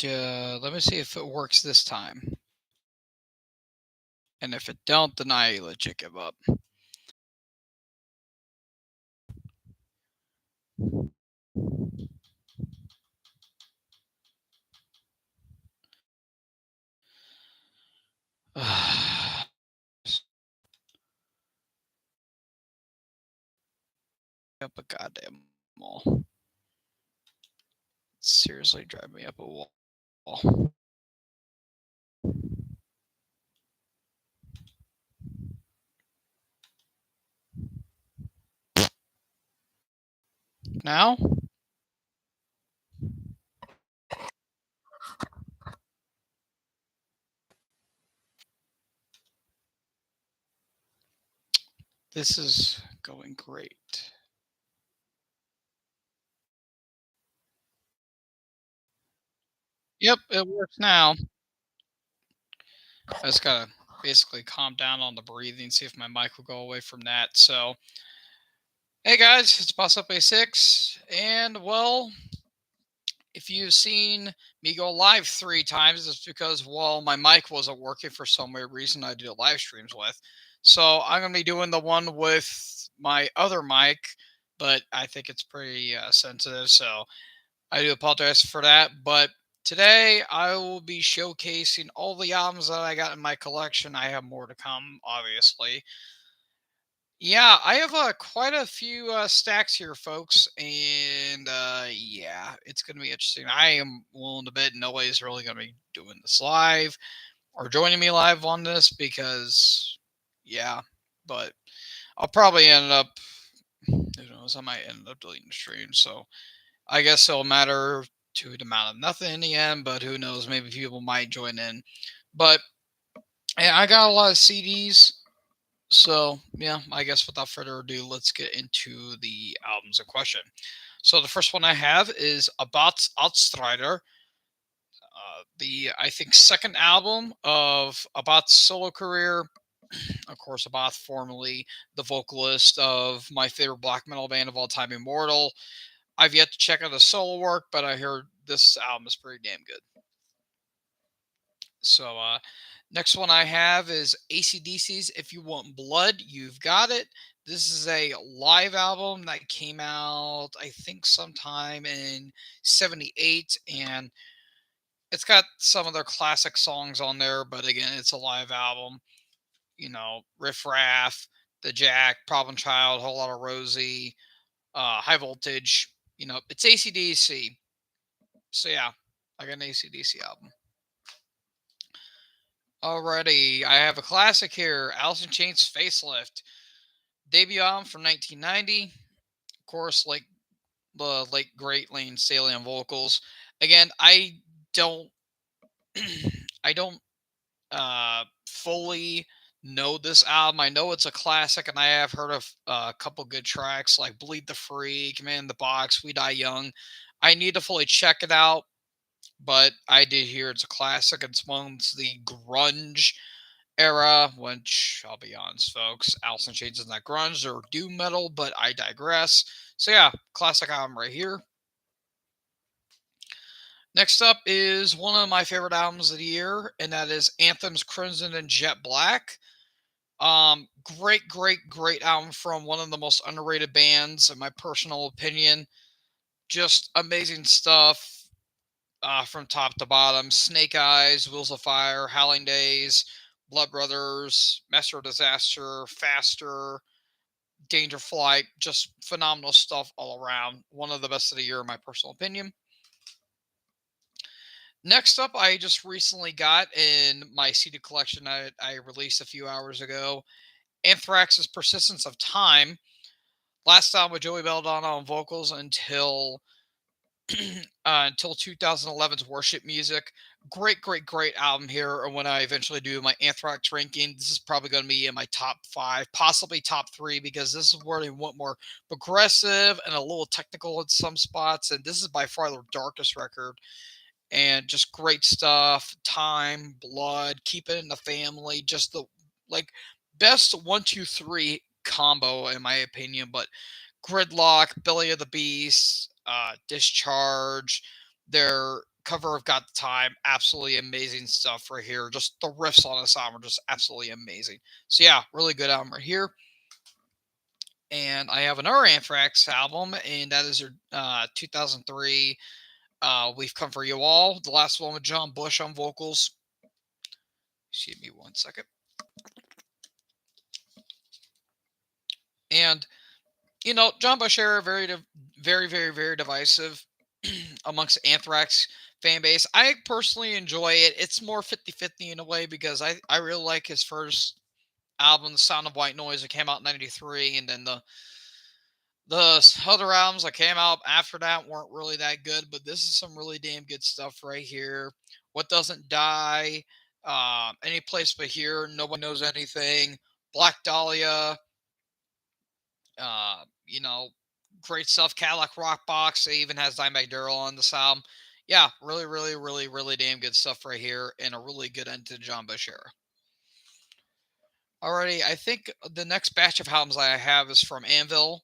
Let me see if it works this time. And if it don't, then I legit give up. Up a goddamn wall. Seriously, drive me up a wall. Now? This is going great. Yep, it works now. I just gotta basically calm down on the breathing, see if my mic will go away from that. So, hey guys, it's Boss Up A6, and well, if you've seen me go live 3 times, it's because well, my mic wasn't working for some weird reason I do live streams with. So I'm gonna be doing the one with my other mic, but I think it's pretty sensitive, so I do apologize for that. But today I will be showcasing all the albums that I got in my collection. I have more to come, obviously. Yeah, I have quite a few stacks here, folks, and yeah, it's gonna be interesting. I am willing to bet nobody's really gonna be doing this live or joining me live on this because, yeah, but I'll probably end up. Who knows? I might end up deleting the stream, so I guess it'll matter to the amount of nothing in the end. But who knows? Maybe people might join in. But yeah, I got a lot of CDs. So, yeah, I guess without further ado, let's get into the albums in question. So, the first one I have is Abbats Outstrider, the, I think, second album of Abbat's solo career. Of course, Abbath, formerly the vocalist of my favorite black metal band of all time, Immortal. I've yet to check out the solo work, but I heard this album is pretty damn good. So, next one I have is ACDC's If You Want Blood, You've Got It. This is a live album that came out, I think, sometime in '78. And it's got some of their classic songs on there, but again, it's a live album. You know, Riff Raff, The Jack, Problem Child, Whole Lot of Rosie, High Voltage. You know, it's ACDC. So, yeah, I got an ACDC album. Alrighty, I have a classic here, Alice in Chains Facelift. Debut album from 1990. Of course, like the late great Lane Staley on vocals. Again, don't I don't fully know this album. I know it's a classic, and I have heard of a couple good tracks like Bleed the Freak, Man in the Box, We Die Young. I need to fully check it out, but I did hear it's a classic. It's amongst the grunge era, which I'll be honest, folks, Alice in Chains is not grunge or doom metal, but I digress. So yeah, classic album right here. Next up is one of my favorite albums of the year, and that is Anthem's Crimson and Jet Black. Great album from one of the most underrated bands, in my personal opinion. Just amazing stuff from top to bottom. Snake Eyes, Wheels of Fire, Howling Days, Blood Brothers, Master of Disaster, Faster, Danger Flight, just phenomenal stuff all around. One of the best of the year, in my personal opinion. Next up, I just recently got in my CD collection I released a few hours ago Anthrax's Persistence of Time. Last time with Joey Belladonna on vocals until 2011's Worship Music. Great album here. And when I eventually do my Anthrax ranking, this is probably going to be in my top 5, possibly top 3, because this is where they want more progressive and a little technical in some spots. And this is by far the darkest record. And just great stuff. Time, blood, keep it in the family. Just the like best 1, 2, 3 combo in my opinion. But Gridlock, Belly of the Beast, Discharge, their cover of Got the Time, absolutely amazing stuff right here. Just the riffs on this album are just absolutely amazing. So yeah, really good album right here. And I have another Anthrax album, and that is their 2003 We've Come For You All, the last one with John Bush on vocals. Excuse me 1 second. And, John Bush era, very, very, very divisive amongst Anthrax fan base. I personally enjoy it. It's more 50-50 in a way because I really like his first album, The Sound of White Noise, that came out in 93, and then the other albums that came out after that weren't really that good, but this is some really damn good stuff right here. What Doesn't Die, Any Place But Here, Nobody Knows Anything, Black Dahlia, uh, you know, great stuff. Cadillac Rock Box, it even has Dimebag Darrell on this album. Yeah, really, really, really, really damn good stuff right here, and a really good end to the John Bush era. Alrighty, I think the next batch of albums I have is from Anvil.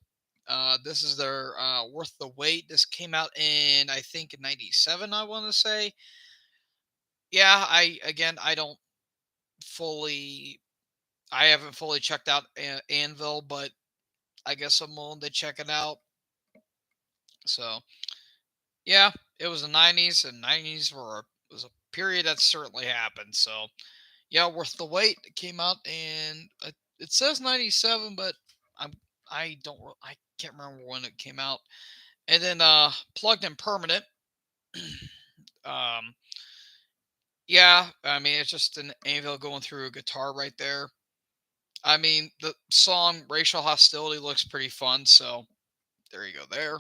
This is their Worth the Wait. This came out in, I think, '97. I want to say. Yeah, I don't fully, I haven't fully checked out Anvil, but I guess I'm willing to check it out. So yeah, it was the '90s, and '90s was a period that certainly happened. So yeah, Worth the Wait. It came out in, it says '97, but I'm I can't remember when it came out. And then Plugged and Permanent. um yeah, I mean, it's just an Anvil going through a guitar right there. I mean, the song Racial Hostility looks pretty fun, so there you go there.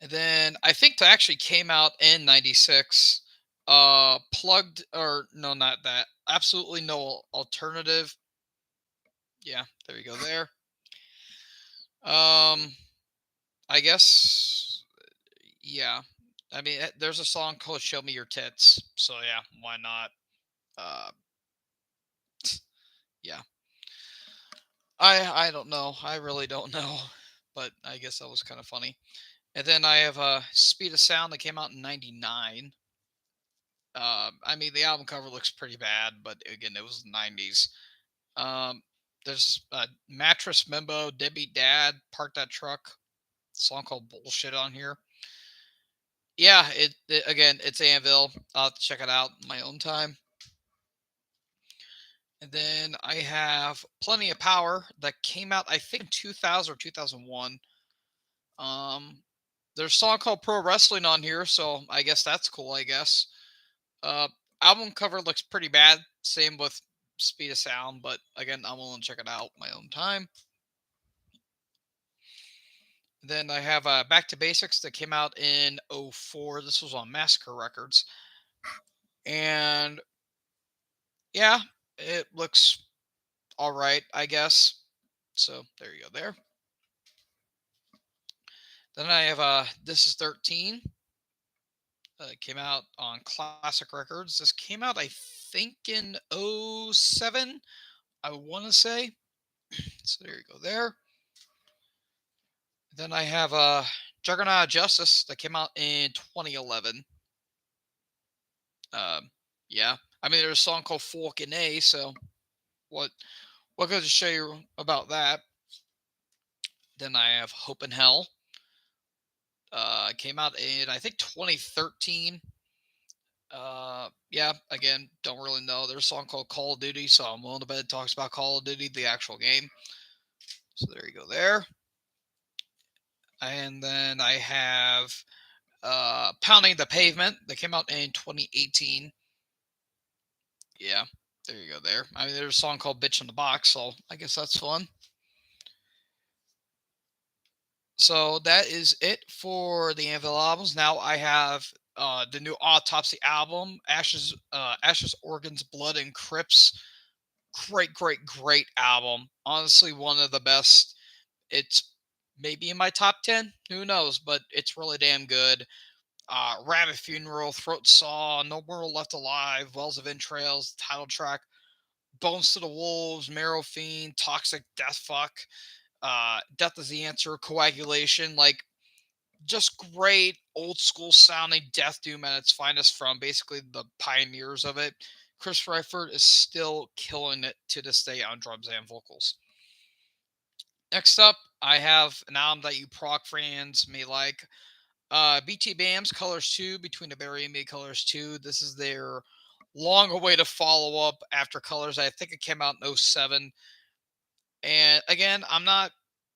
And then I think that actually came out in '96. Plugged, or no, not that. Absolutely No Alternative. Yeah, there you go there. Um, I guess, yeah. I mean, there's a song called "Show Me Your Tits," so yeah, why not? Uh, yeah. I don't know. I really don't know, but I guess that was kind of funny. And then I have Speed of Sound that came out in '99. I mean, the album cover looks pretty bad, but again, it was the '90s. Um, there's Mattress Membo, Deadbeat Dad, Park That Truck, song called Bullshit on here. Yeah, again, it's Anvil. I'll have to check it out in my own time. And then I have Plenty of Power that came out, I think, in 2000 or 2001. Um, there's a song called Pro Wrestling on here, so I guess that's cool, I guess. Uh, Album cover looks pretty bad. Same with Speed of Sound, but again, I'm willing to check it out my own time. Then I have Back to Basics that came out in '04. This was on Massacre Records. And yeah, it looks all right, I guess. So there you go there. Then I have This Is 13. Came out on Classic Records. This came out, I think, in '07, I want to say. So there you go there. Then I have Juggernaut of Justice that came out in 2011. Yeah, I mean, there's a song called Fork and A, so what goes to show you about that? Then I have Hope in Hell. Came out in, I think, 2013. Yeah, again, don't really know. There's a song called Call of Duty, so I'm willing to bet it talks about Call of Duty, the actual game. So there you go there. And then I have Pounding the Pavement that came out in 2018. Yeah, there you go there. I mean, there's a song called Bitch in the Box, so I guess that's fun. So that is it for the Anvil albums. Now I have the new Autopsy album, Ashes, Organs, Blood, and Crypts. Great, great, great album. Honestly, one of the best. It's maybe in my top 10. Who knows? But it's really damn good. Rabbit Funeral, Throat Saw, No More Left Alive, Wells of Entrails, title track, Bones to the Wolves, Marrow Fiend, Toxic Death Fuck, Death is the Answer, Coagulation. Like, Just great old school sounding death doom at its finest from basically the pioneers of it. Chris Redfield is still killing it to this day on drums and vocals. Next up, I have an album that you prog fans may like. BT Bam's Colors 2, Between the Berry and Me Colors 2. This is their long awaited follow up after Colors. I think it came out in '07. And again, I'm not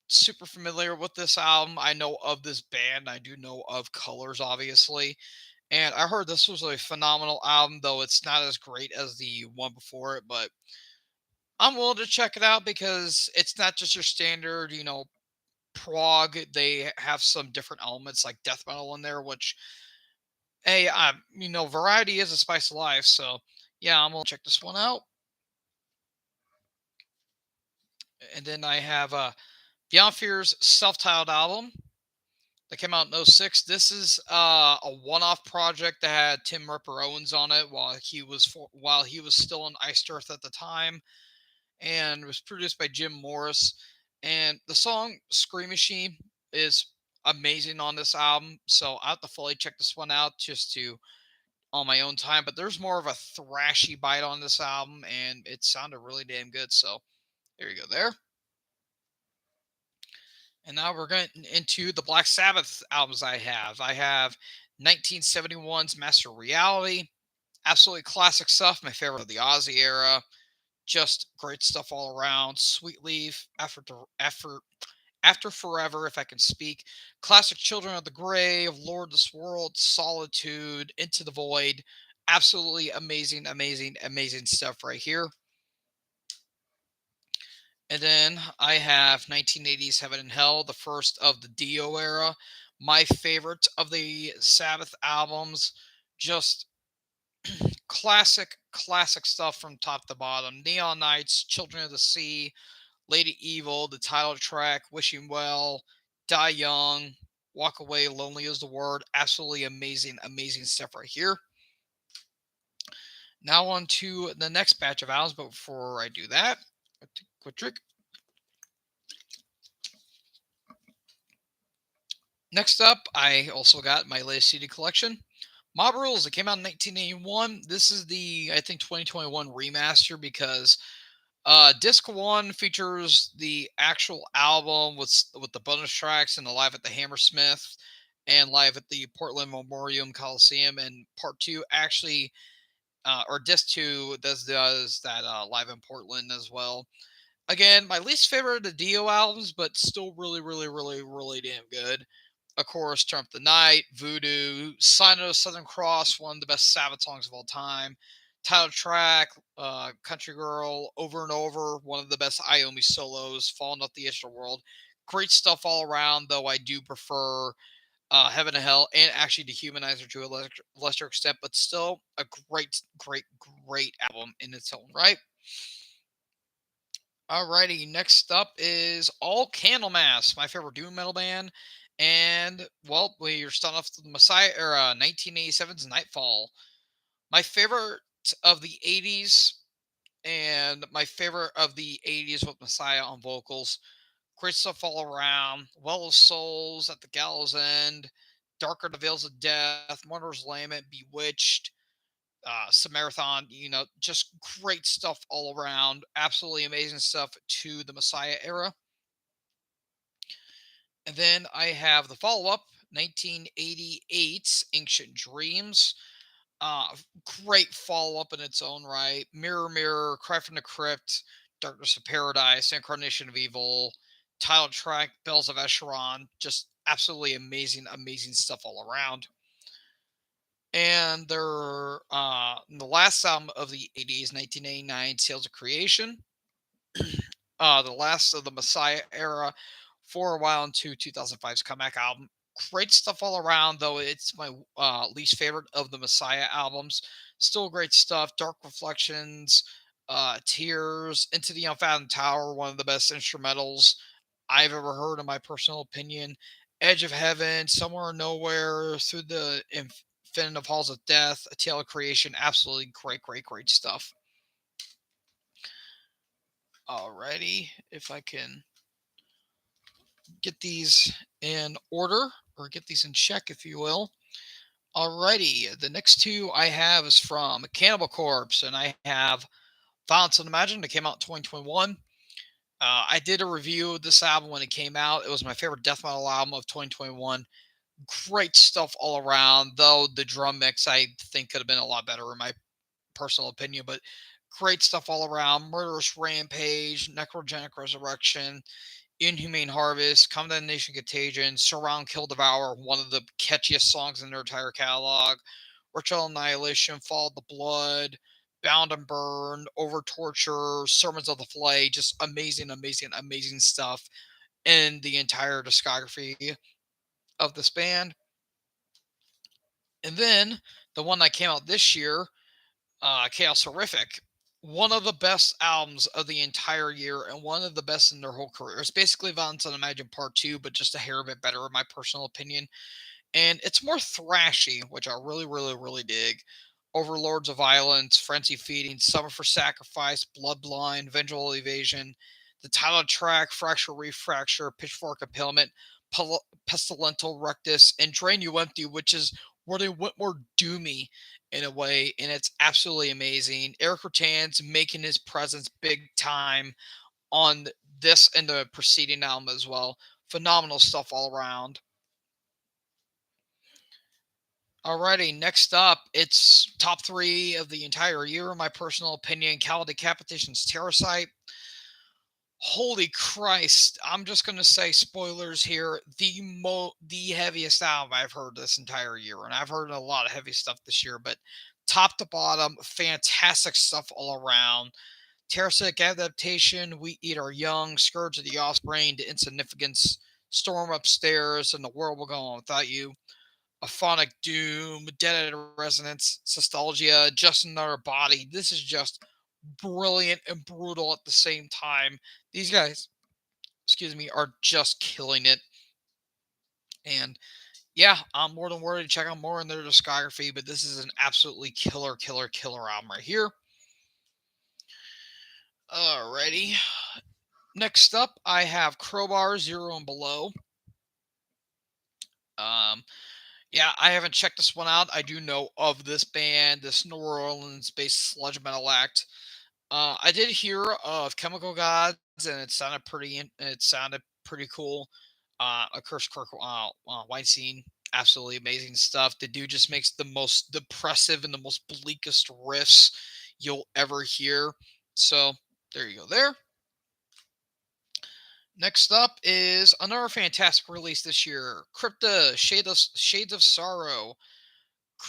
super familiar with this album. I know of this band. I do know of Colors, obviously. And I heard this was a phenomenal album, though it's not as great as the one before it. But I'm willing to check it out because it's not just your standard, prog. They have some different elements like death metal in there, which, hey, variety is a spice of life. So, yeah, I'm going to check this one out. And then I have Beyond Fear's self-titled album that came out in '06. This is a one-off project that had Tim Ripper Owens on it while he was still in Iced Earth at the time, and was produced by Jim Morris. And the song "Scream Machine" is amazing on this album, so I have to fully check this one out just to on my own time. But there's more of a thrashy bite on this album, and it sounded really damn good. So there you go. There. And now we're getting into the Black Sabbath albums I have. I have 1971's Master Reality. Absolutely classic stuff. My favorite of the Ozzy era. Just great stuff all around. Sweet Leaf, After Forever, if I can speak. Classic Children of the Grave, Lord of this World, Solitude, Into the Void. Absolutely amazing, amazing, amazing stuff right here. And then I have 1980's Heaven and Hell, the first of the Dio era. My favorite of the Sabbath albums. Just classic, classic stuff from top to bottom. Neon Nights, Children of the Sea, Lady Evil, the title track, Wishing Well, Die Young, Walk Away, Lonely is the Word. Absolutely amazing, amazing stuff right here. Now on to the next batch of albums, but before I do that, quick trick. Next up, I also got my latest CD collection. Mob Rules. It came out in 1981. This is the, I think, 2021 remaster because disc one features the actual album with the bonus tracks and the live at the Hammersmith and live at the Portland Memorial Coliseum. And part two actually, or disc two does that live in Portland as well. Again, my least favorite of the Dio albums, but still really, really, really, really damn good. Of course, Trump the Night, Voodoo, Sign of the Southern Cross, one of the best Sabbath songs of all time. Title track, Country Girl, Over and Over, one of the best Iommi solos, Falling Off the Edge of the World. Great stuff all around, though I do prefer Heaven and Hell and actually Dehumanizer to a lesser extent, but still a great, great, great album in its own right. Alrighty, next up is All Candlemass, my favorite doom metal band. And, well, we're starting off the Messiah era, 1987's Nightfall. My favorite of the '80s, and my favorite of the '80s with Messiah on vocals. Great stuff all around. Well of Souls, At the Gallows End, Darker the Veils of Death, Mourner's Lament, Bewitched, Samarathon, just great stuff all around. Absolutely amazing stuff to the Messiah era. And then I have the follow up, 1988's Ancient Dreams. Uh, Great follow up in its own right. Mirror, Mirror, Cry from the Crypt, Darkness of Paradise, Incarnation of Evil, title track, Bells of Escharon. Just absolutely amazing, amazing stuff all around. And their the last album of the '80s, 1989, Sales of Creation. The last of the Messiah era for a while into 2005's comeback album. Great stuff all around, though it's my least favorite of the Messiah albums. Still great stuff. Dark Reflections, Tears, Into the Unfathomed Tower, one of the best instrumentals I've ever heard, in my personal opinion. Edge of Heaven, Somewhere or Nowhere, Through the Infinite Halls of Death, A Tale of Creation. Absolutely great, great, great stuff. Alrighty, if I can get these in order. or get these in check, if you will. Alrighty, the next two I have is from Cannibal Corpse, and I have Violence Unimagined. It came out in 2021. I did a review of this album when it came out. It was my favorite death metal album of 2021. Great stuff all around, though the drum mix I think could have been a lot better in my personal opinion, but great stuff all around. Murderous Rampage, Necrogenic Resurrection, Inhumane Harvest, Condemnation Contagion, Surround Kill Devour, one of the catchiest songs in their entire catalog. Ritual Annihilation, Fall of the Blood, Bound and Burn, Over Torture, Sermons of the Flay, just amazing, amazing, amazing stuff in the entire discography of this band. And then the one that came out this year, Chaos Horrific, one of the best albums of the entire year and one of the best in their whole career. It's basically Violence Unimagined Part 2, but just a hair bit better, in my personal opinion. And it's more thrashy, which I really, really, really dig. Overlords of Violence, Frenzy Feeding, Summer for Sacrifice, Bloodblind, Vengeful Evasion, the title track, Fracture Refracture, Pitchfork Impalement, Pestilential Rectus, and Drain You Empty, which is where they went more doomy in a way, and it's absolutely amazing. Eric Rutan's making his presence big time on this and the preceding album as well. Phenomenal stuff all around. Alrighty, next up, it's top three of the entire year, in my personal opinion. Cal Decapitation's Terrorcyte. Holy Christ! I'm just gonna say spoilers here. The heaviest album I've heard this entire year, and I've heard a lot of heavy stuff this year, but top to bottom, fantastic stuff all around. Terrorcyte Adaptation, We Eat Our Young, Scourge of the Offspring, The Insignificance, Storm Upstairs, and The World Will Go On Without You. Aphonic Doom, Dead at Resonance, Nostalgia, Just Another Body. This is just brilliant and brutal at the same time. These guys, excuse me, are just killing it. And yeah, I'm more than worried to check out more in their discography, but this is an absolutely killer, killer, killer album right here. Alrighty. Next up, I have Crowbar, Zero and Below. Yeah, I haven't checked this one out. I do know of this band, this New Orleans-based sludge metal act. I did hear of Chemical Gods, and it sounded pretty cool. Of course, Kirk Weinstein, absolutely amazing stuff. The dude just makes the most depressive and the most bleakest riffs you'll ever hear. So there you go. There. Next up is another fantastic release this year, Crypta Shades of Sorrow.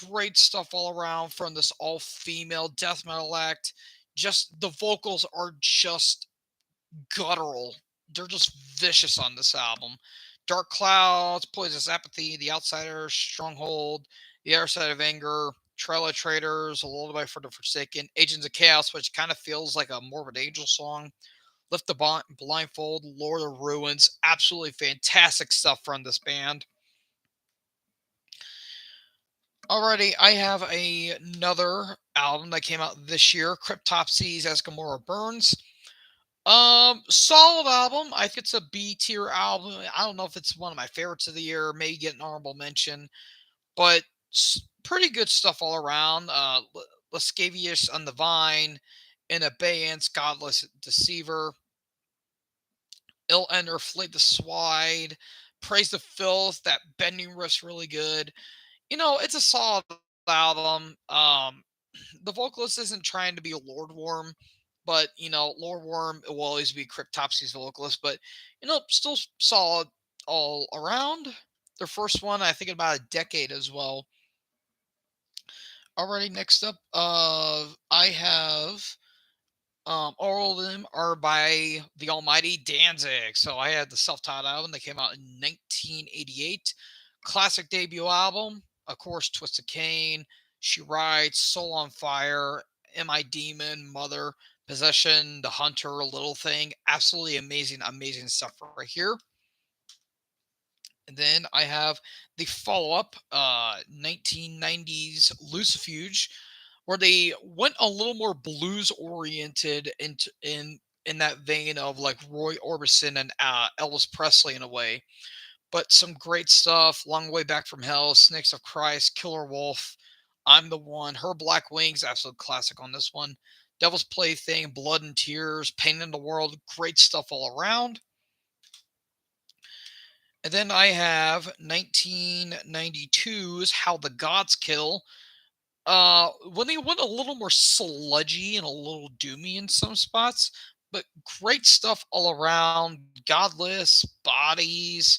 Great stuff all around from this all-female death metal act. Just the vocals are just guttural. They're just vicious on this album. Dark Clouds, Poisonous Apathy, The Outsider, Stronghold, The Other Side of Anger, Trail of Traitors, A Lullaby for the Forsaken, Agents of Chaos, which kind of feels like a Morbid Angel song. Lift the Blindfold, Lord of Ruins. Absolutely fantastic stuff from this band. Alrighty, I have another album that came out this year, Cryptopsies as Gamora Burns. Solid album. I think it's a B tier album. I don't know if it's one of my favorites of the year, maybe get an honorable mention, but pretty good stuff all around. Lascavius on the Vine, In Abeyance, Godless Deceiver, Ill Ender, Flayed the Swide, Praise the Filth. That bending riff's really good. It's a solid album. The vocalist isn't trying to be a Lord Worm, but Lord Worm will always be Cryptopsy's vocalist, but still solid all around. Their first one, I think, in about a decade as well. Alrighty, next up, I have all of them are by the almighty Danzig. So I had the self-titled album that came out in 1988. Classic debut album. Of course, Twisted Cain, She Rides, Soul on Fire, Am I Demon, Mother, Possession, The Hunter, Little Thing. Absolutely amazing, amazing stuff right here. And then I have the follow-up, 1990s Lucifuge, where they went a little more blues oriented in that vein of like Roy Orbison and Elvis Presley in a way. but some great stuff. Long Way Back from Hell, Snakes of Christ, Killer Wolf, I'm the One, Her Black Wings, absolute classic on this one. Devil's Plaything, Blood and Tears, Pain in the World, great stuff all around. And then I have 1992's How the Gods Kill. When they went a little more sludgy and a little doomy in some spots, but great stuff all around. Godless, Bodies,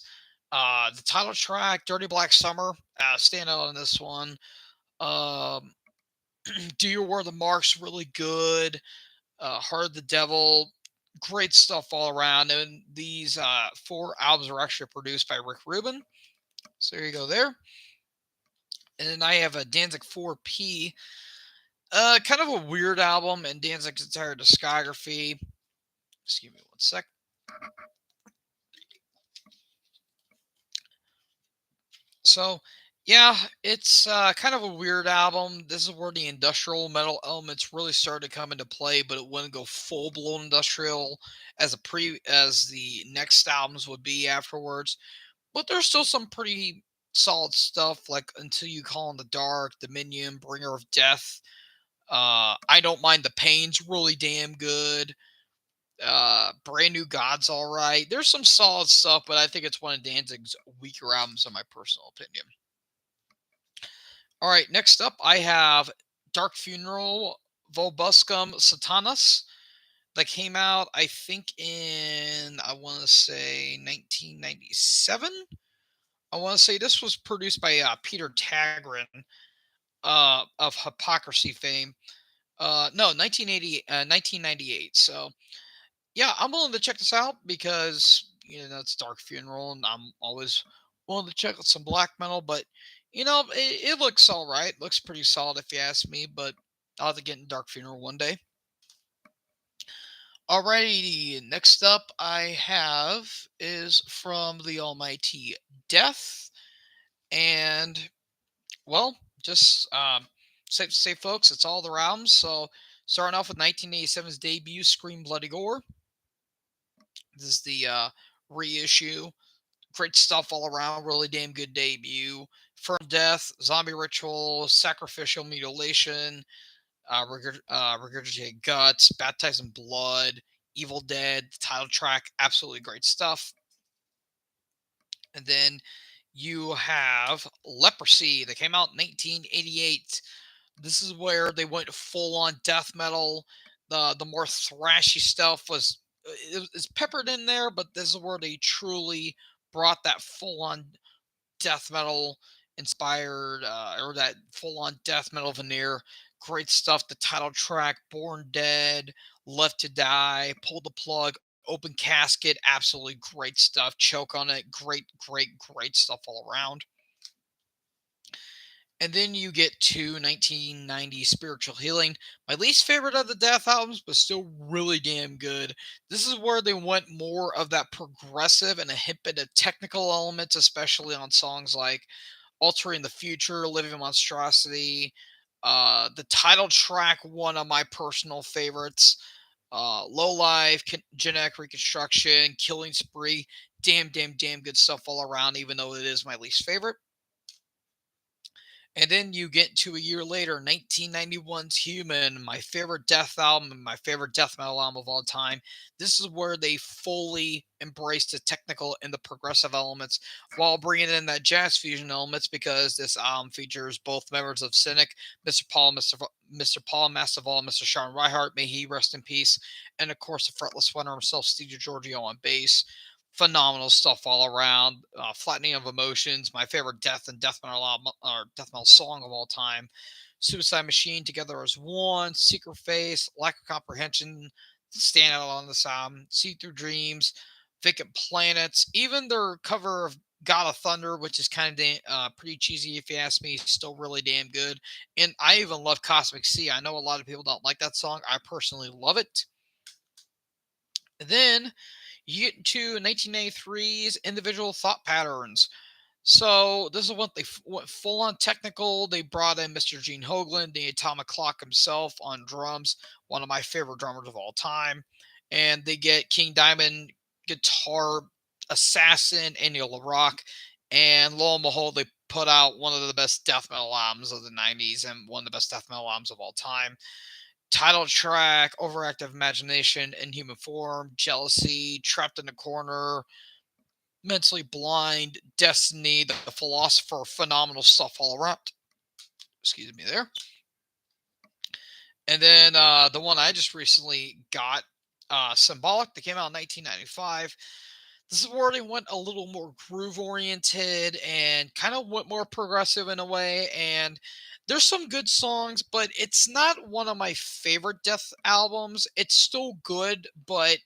the title track, Dirty Black Summer, stand out on this one. Um, Do You Wear the Marks, really good. Heart of the Devil, great stuff all around. And these four albums are actually produced by Rick Rubin. So there you go there. And then I have a Danzig 4P. Kind of a weird album in Danzig's entire discography. Excuse me one sec. So, yeah, it's kind of a weird album. This is where the industrial metal elements really started to come into play, but it wouldn't go full blown industrial as the next albums would be afterwards. But there's still some pretty solid stuff like Until You Call in the Dark, Dominion, Bringer of Death. I Don't Mind the Pain's really damn good. Brand New God's all right. There's some solid stuff, but I think it's one of Danzig's weaker albums, in my personal opinion. All right, next up, I have Dark Funeral, Vobiscum Satanas, that came out, I think, in, I want to say, 1997. I want to say this was produced by Peter Tagrin of Hypocrisy fame. No, 1998. So, yeah, I'm willing to check this out because it's Dark Funeral, and I'm always willing to check out some black metal. But it looks all right. Looks pretty solid if you ask me. But I'll have to get in Dark Funeral one day. Alrighty, next up I have is from the Almighty Death, and well, just safe to say, folks, it's all the rounds. So starting off with 1987's debut, Scream Bloody Gore. This is the reissue. Great stuff all around. Really damn good debut. Firm Death, Zombie Ritual, Sacrificial Mutilation, Regurgitated Guts, Baptized in Blood, Evil Dead, the title track. Absolutely great stuff. And then you have Leprosy that came out in 1988. This is where they went full on death metal. The more thrashy stuff was it's peppered in there, but this is where they truly brought that full on death metal inspired or that full on death metal veneer. Great stuff. The title track, Born Dead, Left to Die, Pull the Plug, Open Casket, absolutely great stuff. Choke on It, great stuff all around. And then you get to 1990 Spiritual Healing, my least favorite of the Death albums, but still really damn good. This is where they went more of that progressive and a hit bit of technical elements, especially on songs like Altering the Future, Living Monstrosity. The title track, one of my personal favorites. Low Life, Genetic Reconstruction, Killing Spree. Damn good stuff all around, even though it is my least favorite. And then you get to a year later, 1991's Human, my favorite death album and my favorite death metal album of all time. This is where they fully embraced the technical and the progressive elements while bringing in that jazz fusion elements, because this album features both members of Cynic, Mr. Paul Masvidal, Mr. Sean Reihart, may he rest in peace, and of course the fretless winner himself, Steve Giorgio on bass. Phenomenal stuff all around. Flattening of Emotions, my favorite death metal album, or death metal song of all time. Suicide Machine, Together as One, Secret Face, Lack of Comprehension, stand out on this album. See Through Dreams, Vacant Planets, even their cover of God of Thunder, which is kind of pretty cheesy if you ask me, still really damn good. And I even love Cosmic Sea. I know a lot of people don't like that song. I personally love it. And then you get to 1993's Individual Thought Patterns. So this is what they went full on technical. They brought in Mr. Gene Hoglan, the Atomic Clock himself on drums, one of my favorite drummers of all time. And they get King Diamond guitar Assassin, Annual LaRock, and lo and behold, they put out one of the best death metal albums of the 90s and one of the best death metal albums of all time. Title track, Overactive Imagination, Inhuman Form, Jealousy, Trapped in a Corner, Mentally Blind, Destiny, The Philosopher, phenomenal stuff all around. Excuse me there. And then the one I just recently got, Symbolic, that came out in 1995. This is where they went a little more groove oriented and kind of went more progressive in a way. And there's some good songs, but it's not one of my favorite Death albums. It's still good, but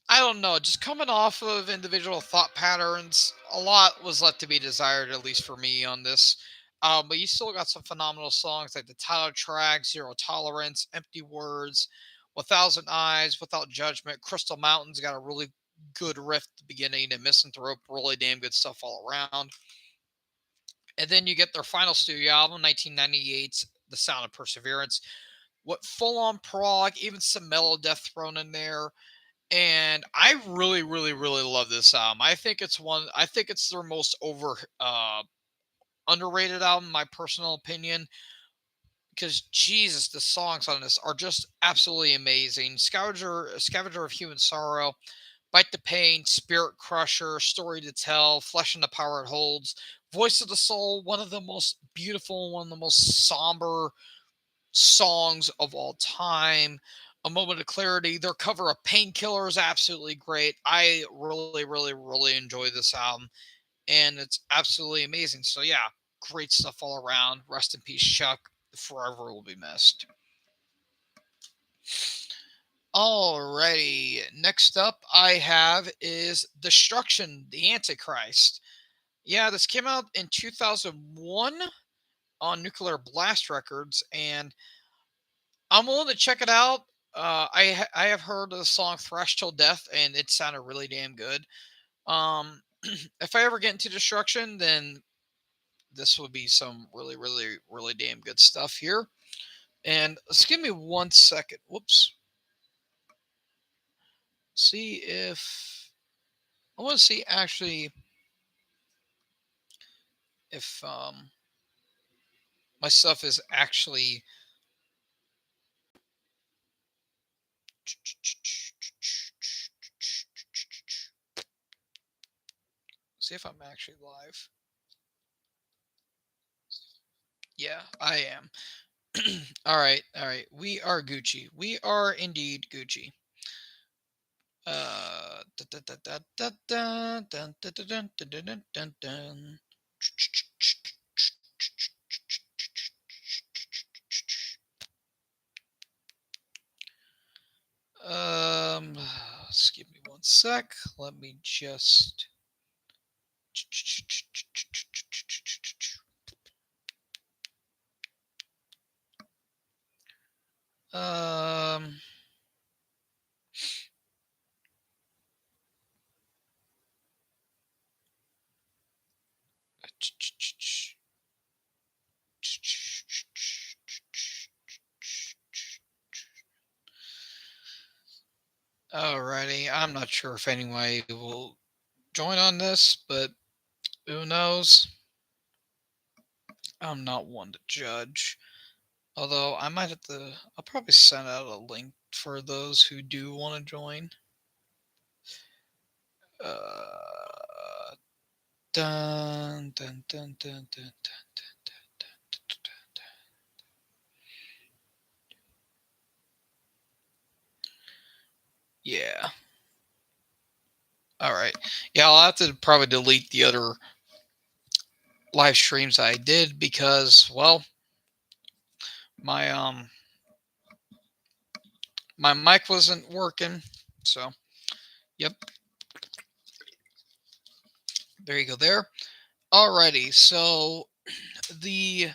I don't know. Just coming off of individual thought patterns, a lot was left to be desired, at least for me on this. But you still got some phenomenal songs like the title track, Zero Tolerance, Empty Words, 1,000 Eyes, Without Judgment, Crystal Mountains got a really good riff at the beginning, and Misanthrope, really damn good stuff all around. And then you get their final studio album, 1998's The Sound of Perseverance. What full on prog, even some mellow death thrown in there, and I really, really, really love this album. I think it's one. I think it's their most underrated album, my personal opinion. Because Jesus, the songs on this are just absolutely amazing. Scavenger of Human Sorrow, Bite the Pain, Spirit Crusher, Story to Tell, Flesh and the Power It Holds, Voice of the Soul, one of the most beautiful, one of the most somber songs of all time. A Moment of Clarity. Their cover of Painkiller is absolutely great. I really, really, really enjoy this album, and it's absolutely amazing. So yeah, great stuff all around. Rest in peace, Chuck. Forever will be missed. Alrighty, next up I have is Destruction, the Antichrist. Yeah, this came out in 2001 on Nuclear Blast Records, and I'm willing to check it out. I have heard of the song "Thrash Till Death" and it sounded really damn good. Um, if I ever get into Destruction, then this would be some really, really, really damn good stuff here. And just give me 1 second. Whoops. See if I want to see actually if my stuff is actually. See if I'm actually live. Yeah, I am. All right, all right. We are Gucci. We are indeed Gucci. Um, just give me 1 sec. Let me just. Um. Alrighty, I'm not sure if anybody will join on this, but who knows? I'm not one to judge. Although I might have to, I'll probably send out a link for those who do want to join. Uh, dun, dun, dun, dun, dun, dun, dun. Yeah. All right. Yeah, I'll have to probably delete the other live streams I did because, well, my my mic wasn't working. So, yep. There you go there. Alrighty, so the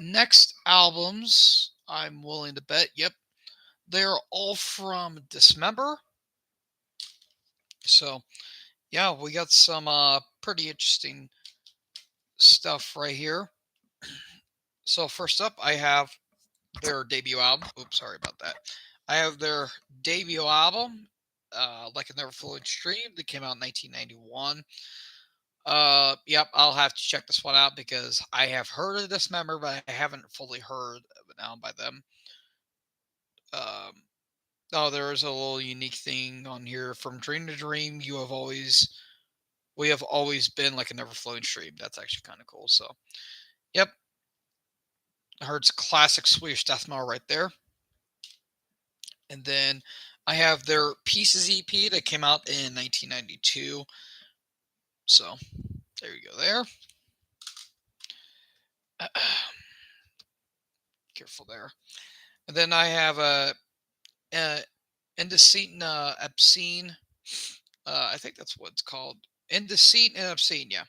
next albums I'm willing to bet, yep, they're all from Dismember. So yeah, we got some pretty interesting stuff right here. So first up I have their debut album. Oops, sorry about that. I have their debut album, Like a Never Flowing Stream that came out in 1991. Yep, I'll have to check this one out because I have heard of this member, but I haven't fully heard of it now by them. Um, oh, there is a little unique thing on here from Dream to Dream. We have always been like a Never Flowing Stream. That's actually kind of cool. So, yep, I heard it's classic Swedish death metal right there. And then I have their Pieces EP that came out in 1992. So there you go there. Careful there. And then I have a Indecent Obscene. I think that's what it's called. Indecent and Obscene, yeah.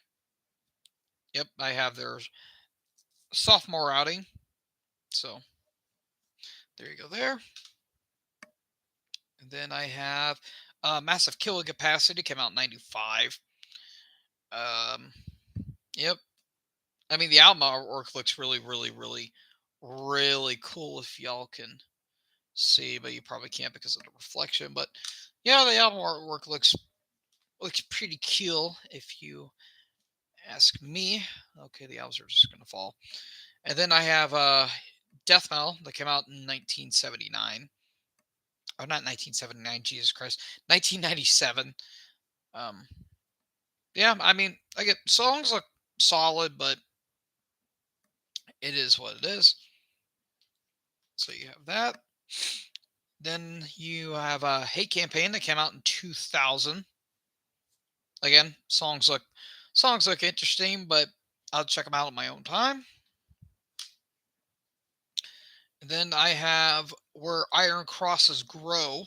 Yep, I have their sophomore outing. So there you go there. And then I have Massive Killing Capacity, came out in 95. Um, yep. I mean, the album artwork looks really, really, really, really cool if y'all can see, but you probably can't because of the reflection. But yeah, the album artwork looks pretty cool if you ask me. Okay, the albums are just gonna fall. And then I have Death Metal that came out in 1979. Oh, not 1979. Jesus Christ, 1997. Um, yeah, I mean, I get songs look solid, but it is what it is. So you have that. Then you have a Hate Campaign that came out in 2000. Again, songs look interesting, but I'll check them out at my own time. And then I have Where Iron Crosses Grow.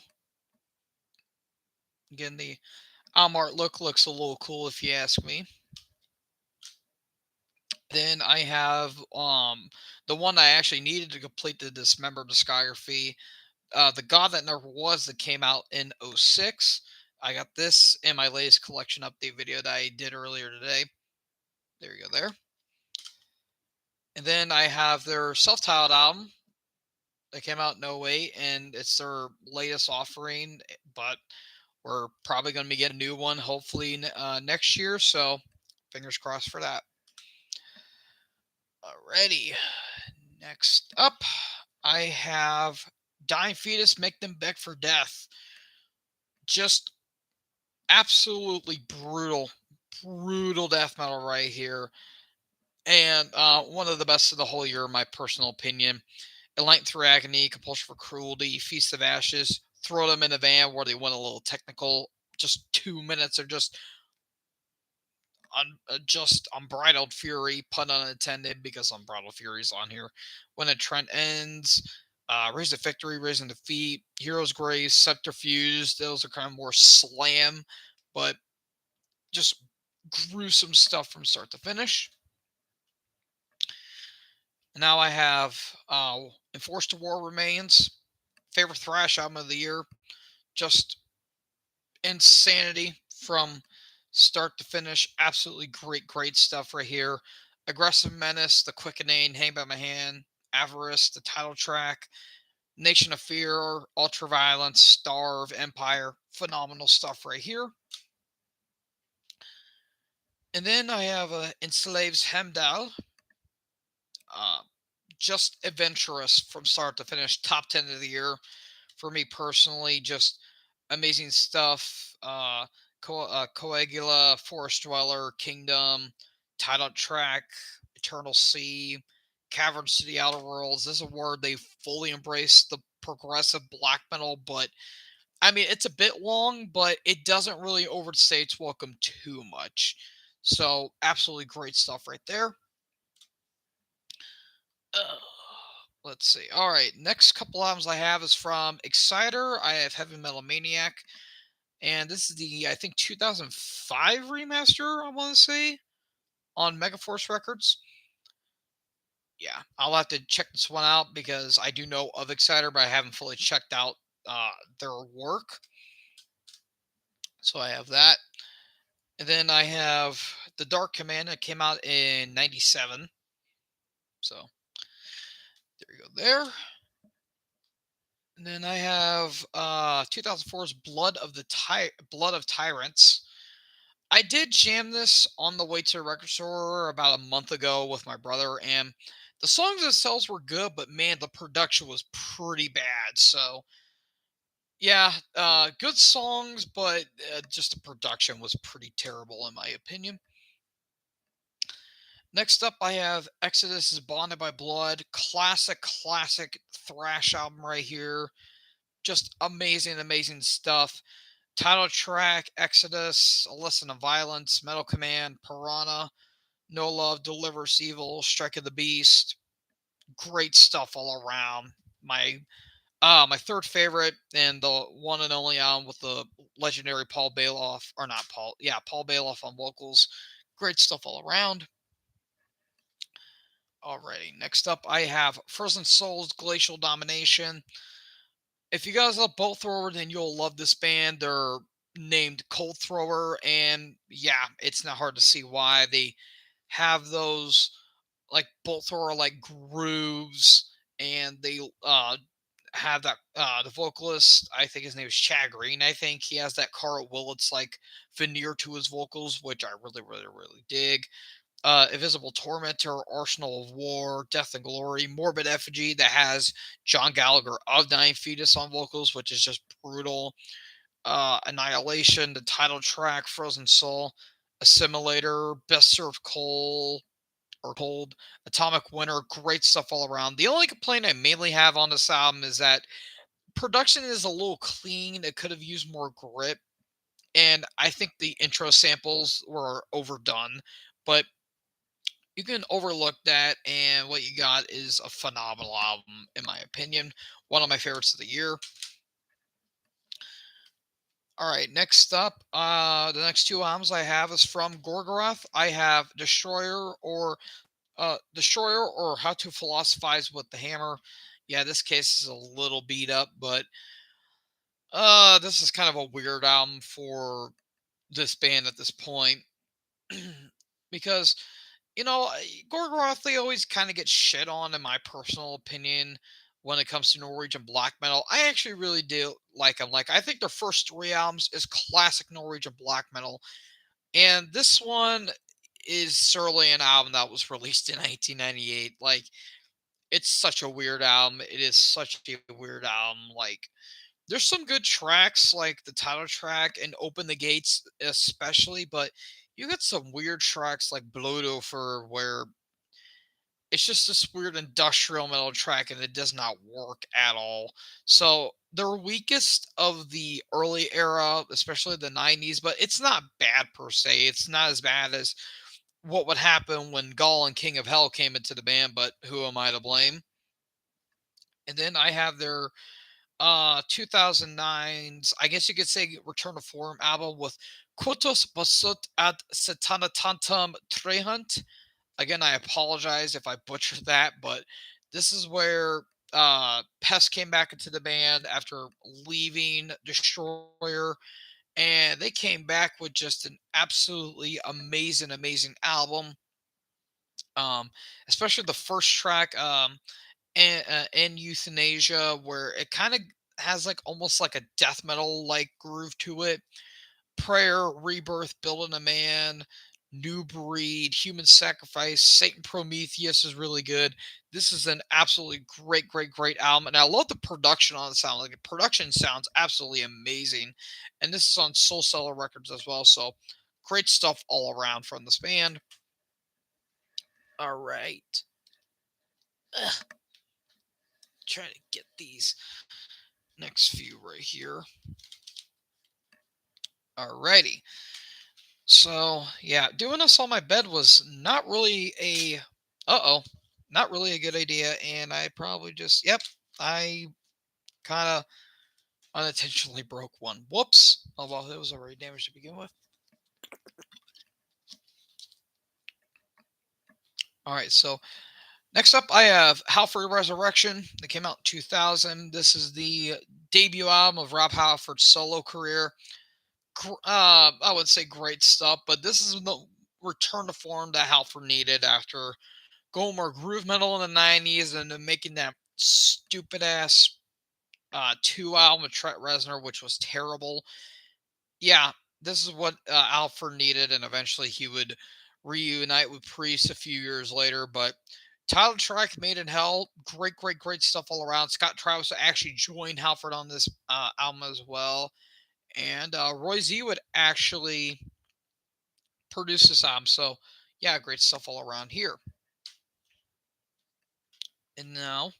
Again, the album art looks a little cool if you ask me. Then I have the one I actually needed to complete the Dismember discography, The God That Never Was, that came out in 06. I got this in my latest collection update video that I did earlier today. There you go there. And then I have their self-titled album that came out in 08, and it's their latest offering, but we're probably going to be getting a new one hopefully next year, so fingers crossed for that. Alrighty, next up, I have Dying Fetus, Make Them Beg for Death. Just absolutely brutal death metal right here. And one of the best of the whole year, in my personal opinion. Enlightened Through Agony, Compulsion for Cruelty, Feast of Ashes, Throw Them in a Van, where they went a little technical. Just 2 minutes of just unbridled fury, pun unintended, because unbridled fury's on here. When a Trend Ends, Raise the Victory, Raising Defeat, Hero's Grace, Subterfuge. Those are kind of more slam, but just gruesome stuff from start to finish. And now I have Enforced to War Remains, favorite thrash album of the year. Just insanity from start to finish. Absolutely great stuff right here. Aggressive Menace, The Quickening, Hang by My Hand, Avarice, the title track, Nation of Fear, Ultraviolence, Starve, Empire. Phenomenal stuff right here. And then I have Enslaves Hemdal. Just adventurous from start to finish. Top 10 of the year for me personally. Just amazing stuff. Coagula, Forest Dweller, Kingdom, title track, Eternal Sea, Caverns to the Outer Worlds. This is a word they fully embraced the progressive black metal, but I mean, it's a bit long, but it doesn't really overstay its welcome too much. So, absolutely great stuff right there. Let's see. All right, next couple albums I have is from Exciter. I have Heavy Metal Maniac, and this is the I think 2005 remaster. I want to say on Megaforce Records. Yeah, I'll have to check this one out because I do know of Exciter, but I haven't fully checked out their work. So I have that, and then I have The Dark Command that came out in '97. So there you go there. And then I have 2004's Blood of Tyrants. I did jam this on the way to the record store about a month ago with my brother, and the songs themselves were good, but man, the production was pretty bad. So yeah, good songs, but just the production was pretty terrible in my opinion. Next up, I have Exodus is Bonded by Blood. Classic thrash album right here. Just amazing, amazing stuff. Title track, Exodus, A Lesson of Violence, Metal Command, Piranha, No Love, Delivers Evil, Strike of the Beast. Great stuff all around. My third favorite and the one and only album with the legendary Paul Bailoff, or not Paul, yeah, Paul Bailoff on vocals. Great stuff all around. Alrighty, next up I have Frozen Souls, Glacial Domination. If you guys love Bolt Thrower, then you'll love this band. They're named Cold Thrower, and yeah, it's not hard to see why. They have those like Bolt Thrower like grooves, and they have that the vocalist, I think his name is Chad Green. I think he has that Carl Willits like veneer to his vocals, which I really dig. Invisible Tormentor, Arsenal of War, Death and Glory, Morbid Effigy that has John Gallagher of Dying Fetus on vocals, which is just brutal. Annihilation, the title track, Frozen Soul, Assimilator, Best Served Cold or Cold, Atomic Winter, great stuff all around. The only complaint I mainly have on this album is that production is a little clean. It could have used more grit. And I think the intro samples were overdone. But you can overlook that, and what you got is a phenomenal album, in my opinion. One of my favorites of the year. All right, next up, the next two albums I have is from Gorgoroth. I have Destroyer or How to Philosophize with the Hammer. Yeah, this case is a little beat up, but this is kind of a weird album for this band at this point because Gorgoroth, they always kind of get shit on, in my personal opinion, when it comes to Norwegian black metal. I actually really do like them. Like, I think their first three albums is classic Norwegian black metal, and this one is certainly an album that was released in 1998. Like, it's such a weird album. It is such a weird album. Like, there's some good tracks, like the title track and Open the Gates, especially, but you got some weird tracks like Blodofer where it's just this weird industrial metal track and it does not work at all. So they're weakest of the early era, especially the 90s, but it's not bad per se. It's not as bad as what would happen when Gall and King of Hell came into the band, but who am I to blame? And then I have their 2009's, I guess you could say, Return to Form album with Quotos Basut ad Satanatantum Trehunt. Again, I apologize if I butchered that, but this is where Pest came back into the band after leaving Destroyer, and they came back with just an absolutely amazing album. Um, Especially the first track, and Euthanasia, where it kind of has like almost like a death metal like groove to it. Prayer, Rebirth, Building a Man, New Breed, Human Sacrifice, Satan Prometheus is really good. This is an absolutely great album. And I love the production on the sound. Like, the production sounds absolutely amazing. And this is on Soul Cellar Records as well. So great stuff all around from this band. All right. Ugh, try to get these next few right here. Alrighty. So yeah, doing this on my bed was not really a not really a good idea, and I probably just I kind of unintentionally broke one. Whoops! Oh well, it was already damaged to begin with. All right, so next up I have Halford Resurrection. That came out in 2000. This is the debut album of Rob Halford's solo career. I would say great stuff, but this is the return to form that Halford needed after going more groove metal in the 90s and then making that stupid ass 2 album with Trent Reznor, which was terrible. Yeah, this is what Alfred needed, and eventually he would reunite with Priest a few years later. But Tyler Track made in Hell, great, great, great stuff all around. Scott Travis actually joined Halford on this album as well, and Roy Z would actually produce this album. So yeah, great stuff all around here. And now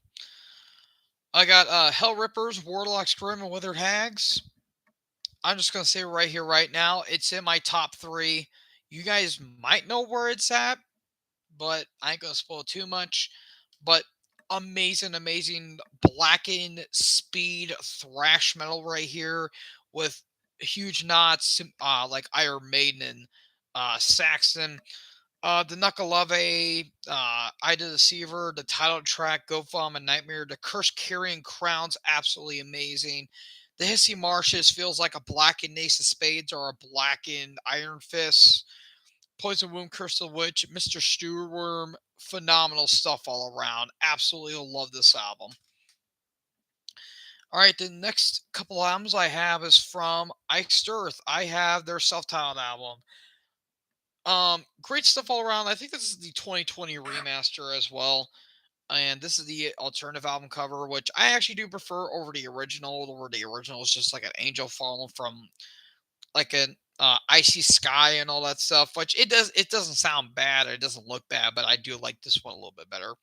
I got Hell Rippers, Warlocks Grim, and Withered Hags. I'm just gonna say right here, right now, it's in my top 3. You guys might know where it's at, but I ain't gonna spoil too much. But amazing, amazing blackened speed thrash metal right here with huge knots, like Iron Maiden and Saxon. The Knuckalove, Ida the Deceiver, the title track, Go Farm and Nightmare, the Curse Carrying Crowns, absolutely amazing. The Hissy Marshes feels like a blackened Ace of Spades or a blackened Iron Fist. Poison Wound, Curse of the Witch, Mr. Stewardworm, phenomenal stuff all around. Absolutely love this album. All right, the next couple albums I have is from Iced Earth. I have their self-titled album. Great stuff all around. I think this is the 2020 remaster as well. And this is the alternative album cover, which I actually do prefer over the original. Over the original is just like an angel falling from like an icy sky and all that stuff. Which it doesn't sound bad. It doesn't look bad, but I do like this one a little bit better.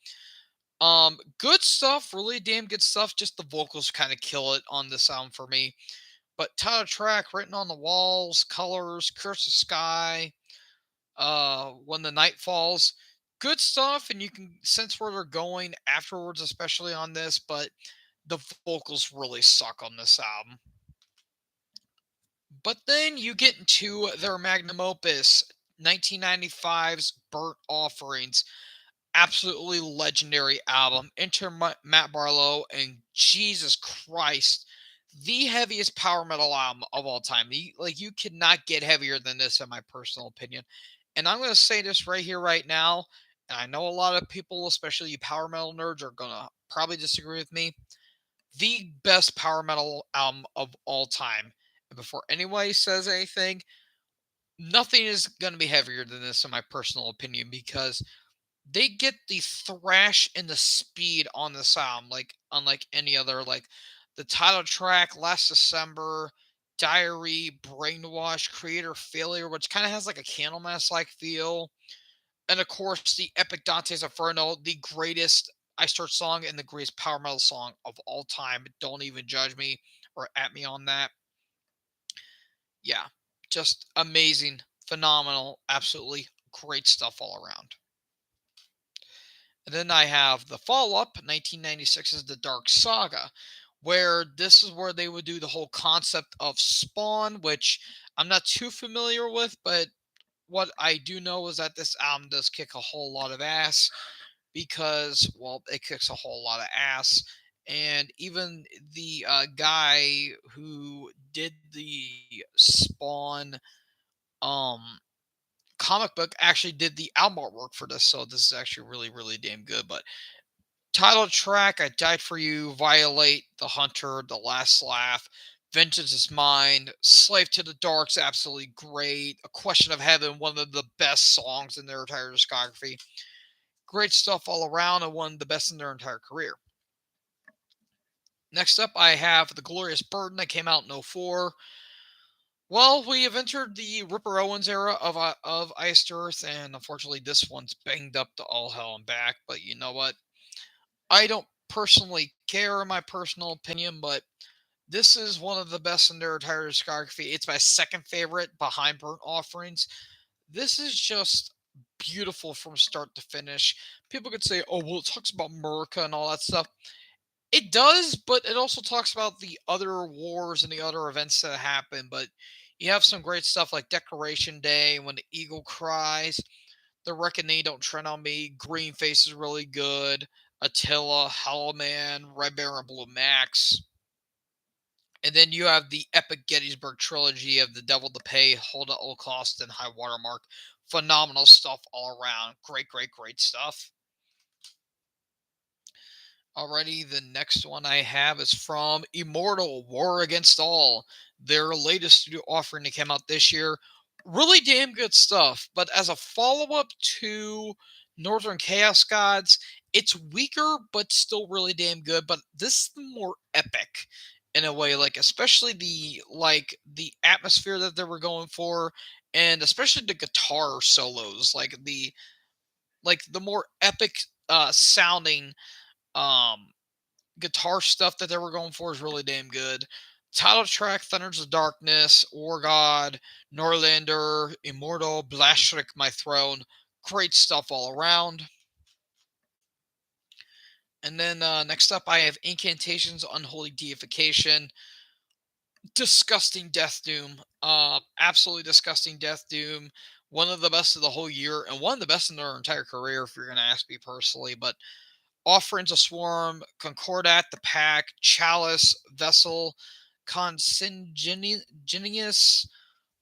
Good stuff, really damn good stuff. Just the vocals kind of kill it on this album for me. But title track, Written on the Walls, Colors, Curse of Sky, When the Night Falls, good stuff, and you can sense where they're going afterwards, especially on this. But the vocals really suck on this album. But then you get into their magnum opus, 1995's Burnt Offerings. Absolutely legendary album. Enter Matt Barlow, and Jesus Christ, the heaviest power metal album of all time. Like you cannot get heavier than this, in my personal opinion. And I'm going to say this right here, right now. And I know a lot of people, especially you power metal nerds, are going to probably disagree with me. The best power metal album of all time. And before anybody says anything, nothing is going to be heavier than this, in my personal opinion, because they get the thrash and the speed on this album, like unlike any other. Like the title track, Last December, Diary, Brainwash, Creator Failure, which kind of has like a Candlemass like feel. And of course, the epic Dante's Inferno, the greatest I Start song and the greatest power metal song of all time. Don't even judge me or at me on that. Yeah, just amazing, phenomenal, absolutely great stuff all around. And then I have the follow up, 1996's The Dark Saga, where this is where they would do the whole concept of Spawn, which I'm not too familiar with, but what I do know is that this album does kick a whole lot of ass because, well, it kicks a whole lot of ass. And even the guy who did the Spawn um, comic book actually did the album artwork for this, so this is actually really, really damn good. But title track, I Died for You, Violate, The Hunter, The Last Laugh, Vengeance is Mine, Slave to the Dark's absolutely great. A Question of Heaven, one of the best songs in their entire discography. Great stuff all around, and one of the best in their entire career. Next up, I have The Glorious Burden that came out in 04. Well, we have entered the Ripper Owens era of Iced Earth, and unfortunately, this one's banged up to all hell and back. But you know what? I don't personally care, in my personal opinion, but this is one of the best in their entire discography. It's my second favorite behind Burnt Offerings. This is just beautiful from start to finish. People could say, oh, well, it talks about America and all that stuff. It does, but it also talks about the other wars and the other events that happen. But you have some great stuff like Decoration Day, When the Eagle Cries, The Reckoning, Don't Tread on Me, Green Face is really good, Attila, Hollow Man, Red Baron, Blue Max. And then you have the epic Gettysburg trilogy of The Devil to Pay, Hold at All Cost, and High Watermark. Phenomenal stuff all around. Great, great, great stuff. Alrighty, the next one I have is from Immortal War Against All, their latest studio offering that came out this year. Really damn good stuff, but as a follow up to Northern Chaos Gods, it's weaker but still really damn good. But this is the more epic in a way, like especially the atmosphere that they were going for, and especially the guitar solos, like the more epic sounding um guitar stuff that they were going for is really damn good. Title track Thunders of Darkness, War God, Norlander, Immortal, Blastrik My Throne. Great stuff all around. And then next up, I have Incantations, Unholy Deification. Disgusting Death Doom. Absolutely disgusting Death Doom. One of the best of the whole year, and one of the best in their entire career, if you're going to ask me personally. But Offerings of Swarm, Concordat, the Pack, Chalice, Vessel, Consanguineous,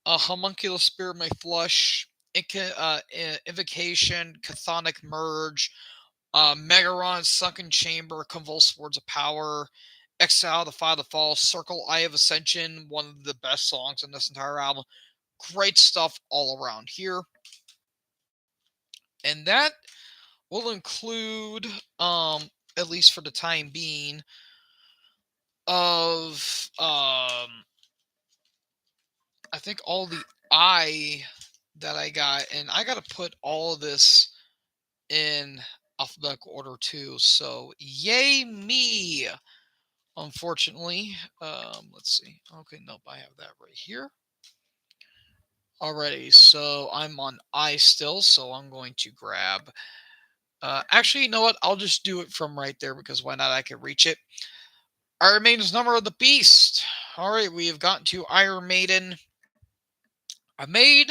Homunculus Spirit May Flush, Invocation, Chthonic Merge, Megaron, Sunken Chamber, Convulsive Words of Power, Exile, Defy the Fall, Circle, Eye of Ascension, one of the best songs in this entire album. Great stuff all around here. And that will include, at least for the time being, of I think all the I that I got, and I got to put all of this in alphabetical order too. So yay me! Unfortunately, let's see. Okay, nope, I have that right here. Alrighty, so I'm on I still, so I'm going to grab. Actually, you know what? I'll just do it from right there because why not? I can reach it. Iron Maiden's Number of the Beast. All right, we have gotten to Iron Maiden. I made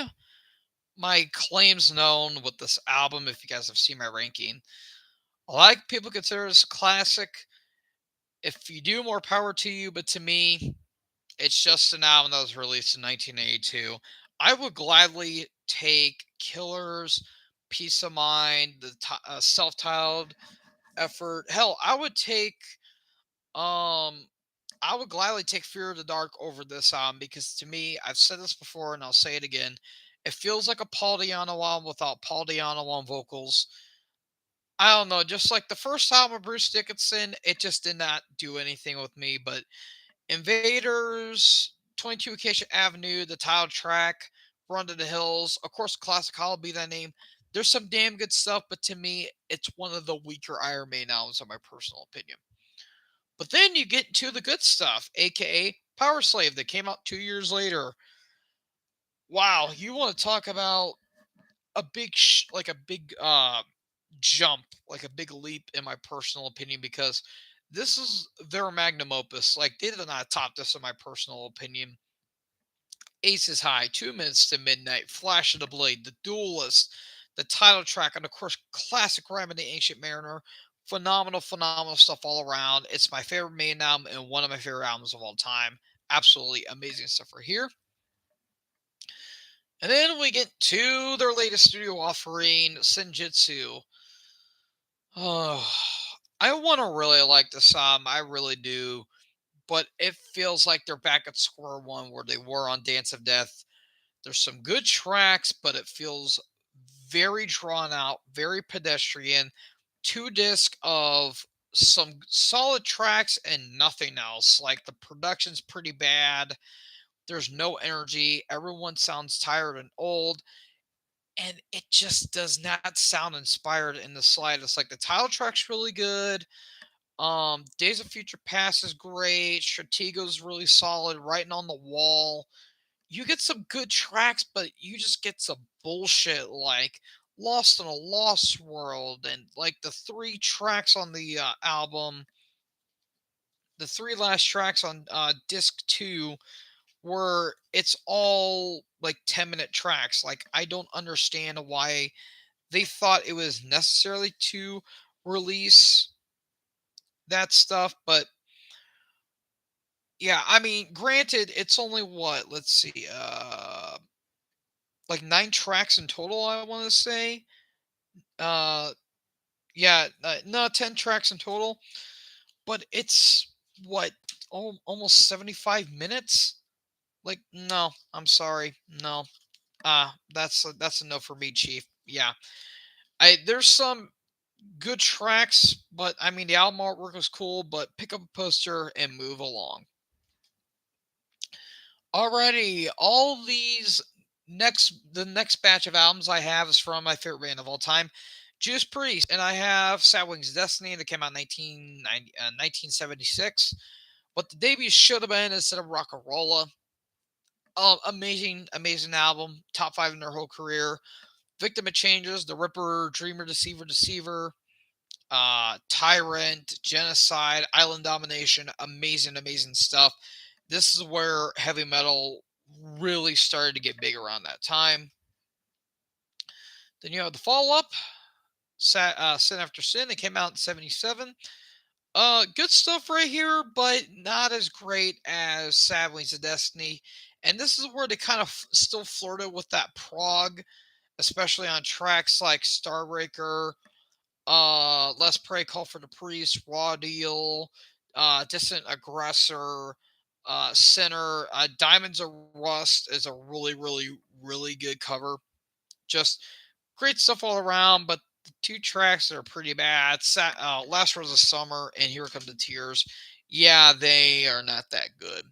my claims known with this album. If you guys have seen my ranking, a lot of people consider this a classic. If you do, more power to you. But to me, it's just an album that was released in 1982. I would gladly take Killers, Peace of Mind, the self-titled effort. Hell, um I would gladly take Fear of the Dark over this album because to me, I've said this before and I'll say it again. It feels like a Paul Di'Anno album without Paul Di'Anno on vocals. I don't know, just like the first album of Bruce Dickinson, it just did not do anything with me. But Invaders, 22 Acacia Avenue, the title track, Run to the Hills, of course, classic Hollow Be That Name. There's some damn good stuff, but to me, it's one of the weaker Iron Maiden albums, in my personal opinion. But then you get to the good stuff, aka Power Slave, that came out 2 years later. Wow, you want to talk about a big jump, like a big leap in my personal opinion, because this is their magnum opus. Like they did not top this in my personal opinion. Aces High, 2 Minutes to Midnight, Flash of the Blade, The Duelist, the title track, and of course, classic Rime of the Ancient Mariner. Phenomenal, phenomenal stuff all around. It's my favorite main album and one of my favorite albums of all time. Absolutely amazing stuff right here. And then we get to their latest studio offering, Senjutsu. Oh, I want to really like this album. I really do. But it feels like they're back at square one where they were on Dance of Death. There's some good tracks, but it feels very drawn out, very pedestrian. 2 disc of some solid tracks and nothing else. Like the production's pretty bad. There's no energy. Everyone sounds tired and old. And it just does not sound inspired in the slightest. Like the title track's really good. Days of Future Past is great. Stratego's really solid, writing on the wall. You get some good tracks, but you just get some bullshit like Lost in a Lost World and like the 3 tracks on the album, the 3 last tracks on disc 2 where it's all like 10-minute tracks. Like I don't understand why they thought it was necessarily to release that stuff, but yeah, I mean, granted, it's only what, let's see, like 9 tracks in total, I want to say. Uh, yeah, no, 10 tracks in total. but it's what, almost 75 minutes. Like, no, I'm sorry, no. That's a no for me, Chief. Yeah, I there's some good tracks, but I mean the album artwork was cool, but pick up a poster and move along. Alrighty, all these the next batch of albums I have is from my favorite band of all time, Judas Priest, and I have Sad Wings Destiny that came out in 1976. What the debut should have been instead of Rock'n'Rolla. Amazing, amazing album, top five in their whole career. Victim of Changes, The Ripper, Dreamer, Deceiver, Deceiver, Tyrant, Genocide, Island Domination, amazing, amazing stuff. This is where heavy metal really started to get big around that time. Then you have the follow up, Sin After Sin. It came out in '77. Good stuff right here, but not as great as Sad Wings of Destiny. And this is where they kind of still flirted with that prog, especially on tracks like Starbreaker, Let's Pray, Call for the Priest, Raw Deal, Distant Aggressor, Sinner. Diamonds of Rust is a really, really, really good cover. Just great stuff all around, but the two tracks that are pretty bad, Last Rose of Summer and Here Come the Tears, yeah, they are not that good.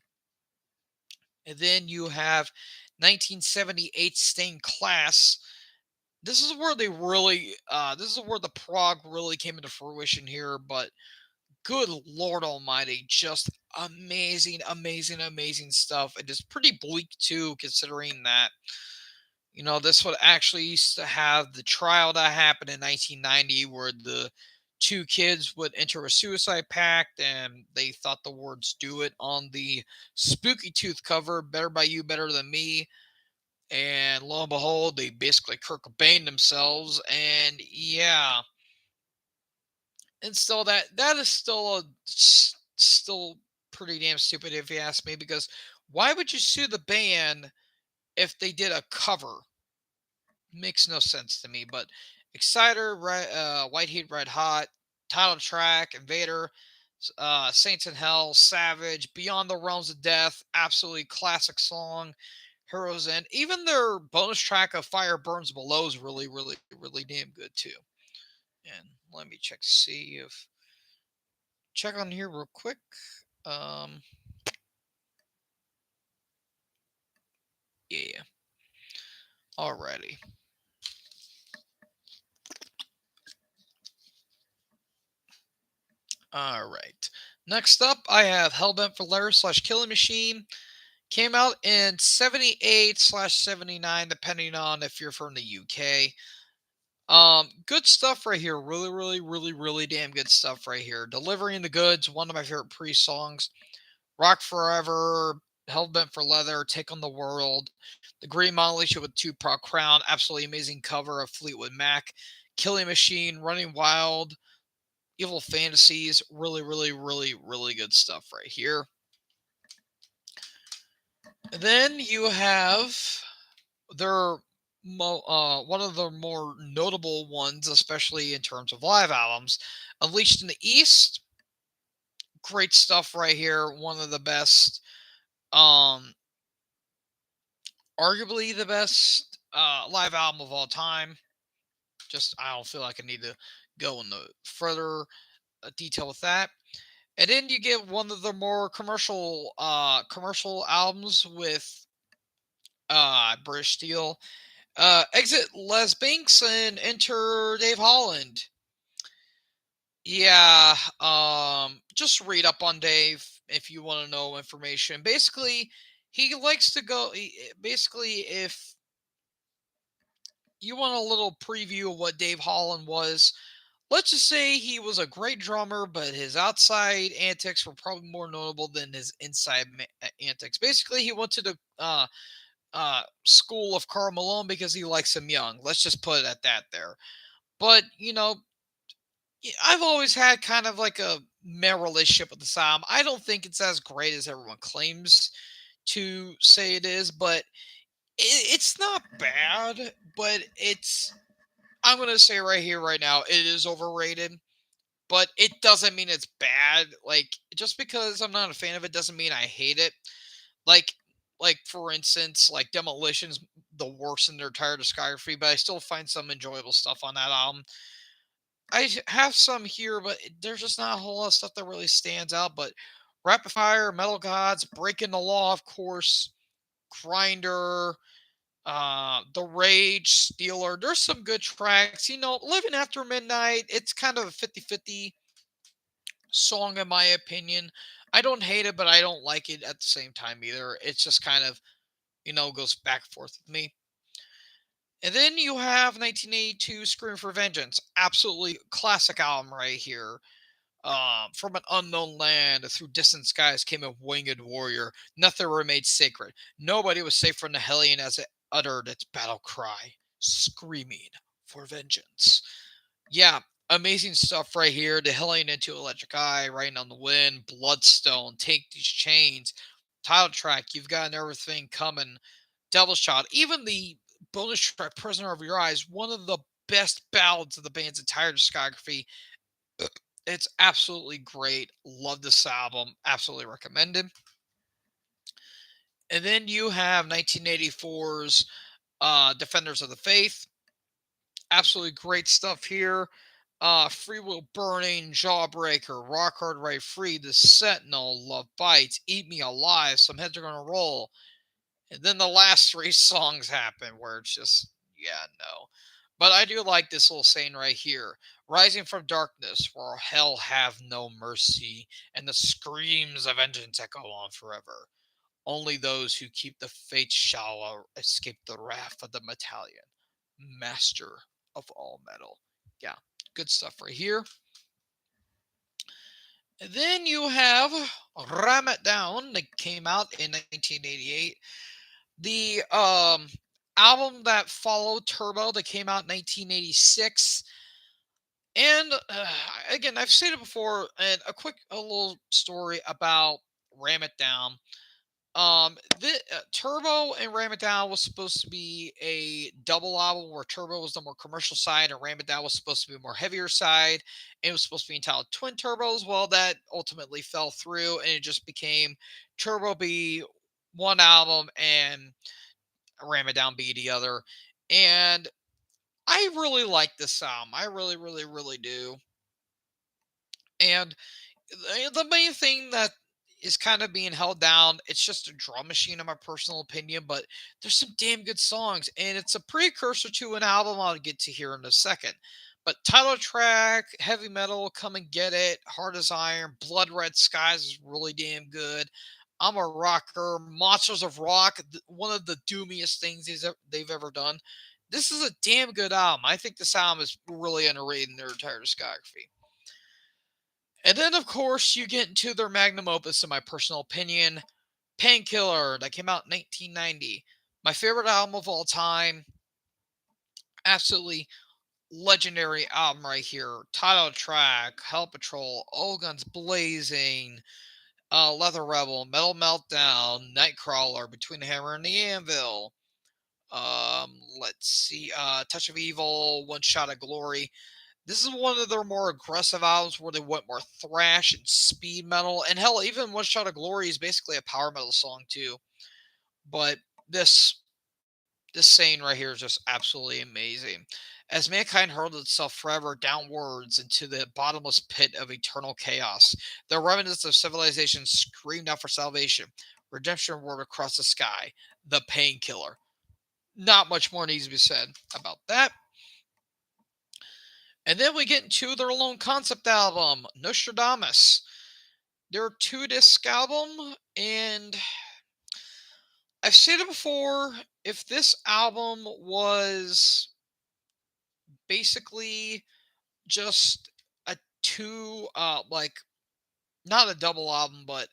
And then you have 1978 Stained Class. This is where they really, this is where the prog really came into fruition here, but good Lord Almighty, just amazing, amazing, amazing stuff. And it's pretty bleak too, considering that, this would actually used to have the trial that happened in 1990 where the two kids would enter a suicide pact and they thought the words "do it" on the Spooky Tooth cover, "Better by You, Better Than Me." And lo and behold, they basically Kurt Cobain themselves. And yeah, and still that is still pretty damn stupid if you ask me, because why would you sue the band if they did a cover? Makes no sense to me. But Exciter, White Heat, Red Hot, title track, Invader, Saints in Hell, Savage, Beyond the Realms of Death, absolutely classic song. Heroes End, even their bonus track of Fire Burns Below is really, really, really damn good too. And let me check on here real quick. Um, yeah, alrighty. All right. Next up, I have Hellbent for Leather / Killing Machine. Came out in '78 / '79, depending on if you're from the UK. Good stuff right here. Really, really, really, really damn good stuff right here. Delivering the Goods, one of my favorite songs. Rock Forever, Hellbent for Leather, Take on the World, The Green Monolith with Tupac Crown, absolutely amazing cover of Fleetwood Mac, Killing Machine, Running Wild, Evil Fantasies, really, really, really, really good stuff right here. And then you have their one of the more notable ones, especially in terms of live albums, Unleashed in the East. Great stuff right here. One of the best, um, arguably the best live album of all time. Just I don't feel like I need to go into further detail with that. And then you get one of the more commercial albums with British Steel. Exit Les Binks and enter Dave Holland. Yeah, just read up on Dave if you want to know information. Basically, he likes to go. Basically, if you want a little preview of what Dave Holland was, let's just say he was a great drummer, but his outside antics were probably more notable than his inside antics. Basically, he went to the school of Karl Malone because he likes him young. Let's just put it at that there. But I've always had kind of like a meh relationship with the Psalm. I don't think it's as great as everyone claims to say it is, but it's not bad. But I'm going to say right here, right now, it is overrated. but it doesn't mean it's bad. Like, just because I'm not a fan of it doesn't mean I hate it. Like, for instance, like Demolition's the worst in their entire discography, but I still find some enjoyable stuff on that album. Have some here, but there's just not a whole lot of stuff that really stands out. But Rapid Fire, Metal Gods, Breaking the Law, of course, Grinder, The Rage, Steeler. There's some good tracks. Living After Midnight, it's kind of a 50-50 song in my opinion. I don't hate it, but I don't like it at the same time either. It's just kind of, goes back and forth with me. And then you have 1982 Scream for Vengeance. Absolutely classic album right here. From an unknown land through distant skies came a winged warrior. Nothing remained sacred. Nobody was safe from the Hellion as it uttered its battle cry, screaming for vengeance. Yeah, amazing stuff right here. The Hellion into Electric Eye, Riding on the Wind, Bloodstone, Take These Chains, title track, You've Got Everything Coming, Devil's Child, even the bonus track, Prisoner of Your Eyes, one of the best ballads of the band's entire discography. It's absolutely great. Love this album. Absolutely recommended. And then you have 1984's Defenders of the Faith. Absolutely great stuff here. Free Will Burning, Jawbreaker, Rock Hard Right Free, The Sentinel, Love Bites, Eat Me Alive, Some Heads Are Gonna Roll. And then the last three songs happen where it's just, yeah, no. But I do like this little saying right here. Rising from darkness, where hell have no mercy, and the screams of vengeance echo on forever. Only those who keep the faith shall escape the wrath of the Battalion, master of all metal. Yeah, good stuff right here. And then you have Ram It Down that came out in 1988. The album that followed Turbo that came out in 1986. And again, I've said it before, and a little story about Ram It Down. The Turbo and Ram It Down was supposed to be a double album where Turbo was the more commercial side and Ram It Down was supposed to be a more heavier side. It was supposed to be entitled Twin Turbos. Well, that ultimately fell through, and it just became Turbo be one album and Ram It Down be the other. And I really like this album. I really, really, really do. And the main thing that is kind of being held down, it's just a drum machine in my personal opinion, but there's some damn good songs, and it's a precursor to an album I'll get to here in a second. But title track, Heavy Metal, Come and Get It, Hard as Iron, Blood Red Skies is really damn good. I'm a Rocker, Monsters of Rock, one of the doomiest things they've ever done. This is a damn good album. I think this album is really underrated in their entire discography. And then, of course, you get into their magnum opus, in my personal opinion, Painkiller, that came out in 1990. My favorite album of all time. Absolutely legendary album right here. Title track, Hell Patrol, All Guns Blazing, Leather Rebel, Metal Meltdown, Nightcrawler, Between the Hammer and the Anvil. Let's see, Touch of Evil, One Shot of Glory. This is one of their more aggressive albums where they went more thrash and speed metal. And hell, even One Shot of Glory is basically a power metal song too. But this saying right here is just absolutely amazing. As mankind hurled itself forever downwards into the bottomless pit of eternal chaos, the remnants of civilization screamed out for salvation. Redemption roared across the sky. The Painkiller. Not much more needs to be said about that. And then we get into their lone concept album, Nostradamus. They're a 2-disc album, and I've said it before, if this album was basically just a like, not a double album, but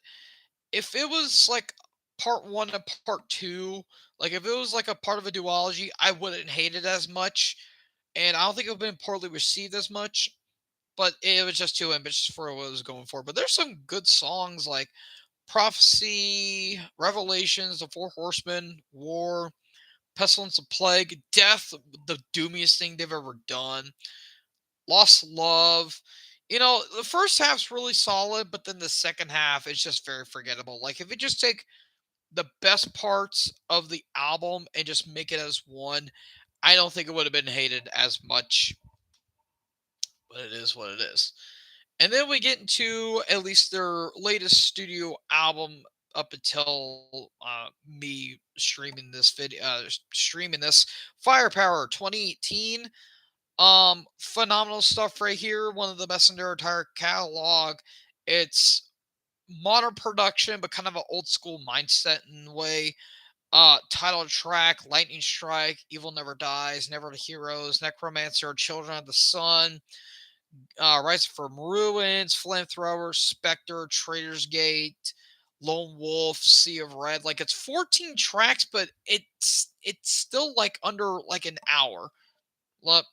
if it was like part one and part two, like if it was like a part of a duology, I wouldn't hate it as much. And I don't think it would have been poorly received as much. But it was just too ambitious for what it was going for. But there's some good songs like Prophecy, Revelations, The Four Horsemen, War, Pestilence of Plague, Death, the doomiest thing they've ever done, Lost Love. The first half's really solid, but then the second half is just very forgettable. Like if you just take the best parts of the album and just make it as one, I don't think it would have been hated as much, but it is what it is. And then we get into at least their latest studio album up until me streaming this video, streaming this Firepower 2018. Phenomenal stuff right here. One of the best in their entire catalog. It's modern production, but kind of an old school mindset in a way. Title track, Lightning Strike, Evil Never Dies, Never the Heroes, Necromancer, Children of the Sun, Rise from Ruins, Flamethrower, Spectre, Trader's Gate, Lone Wolf, Sea of Red. Like it's 14 tracks, but it's still like under like an hour.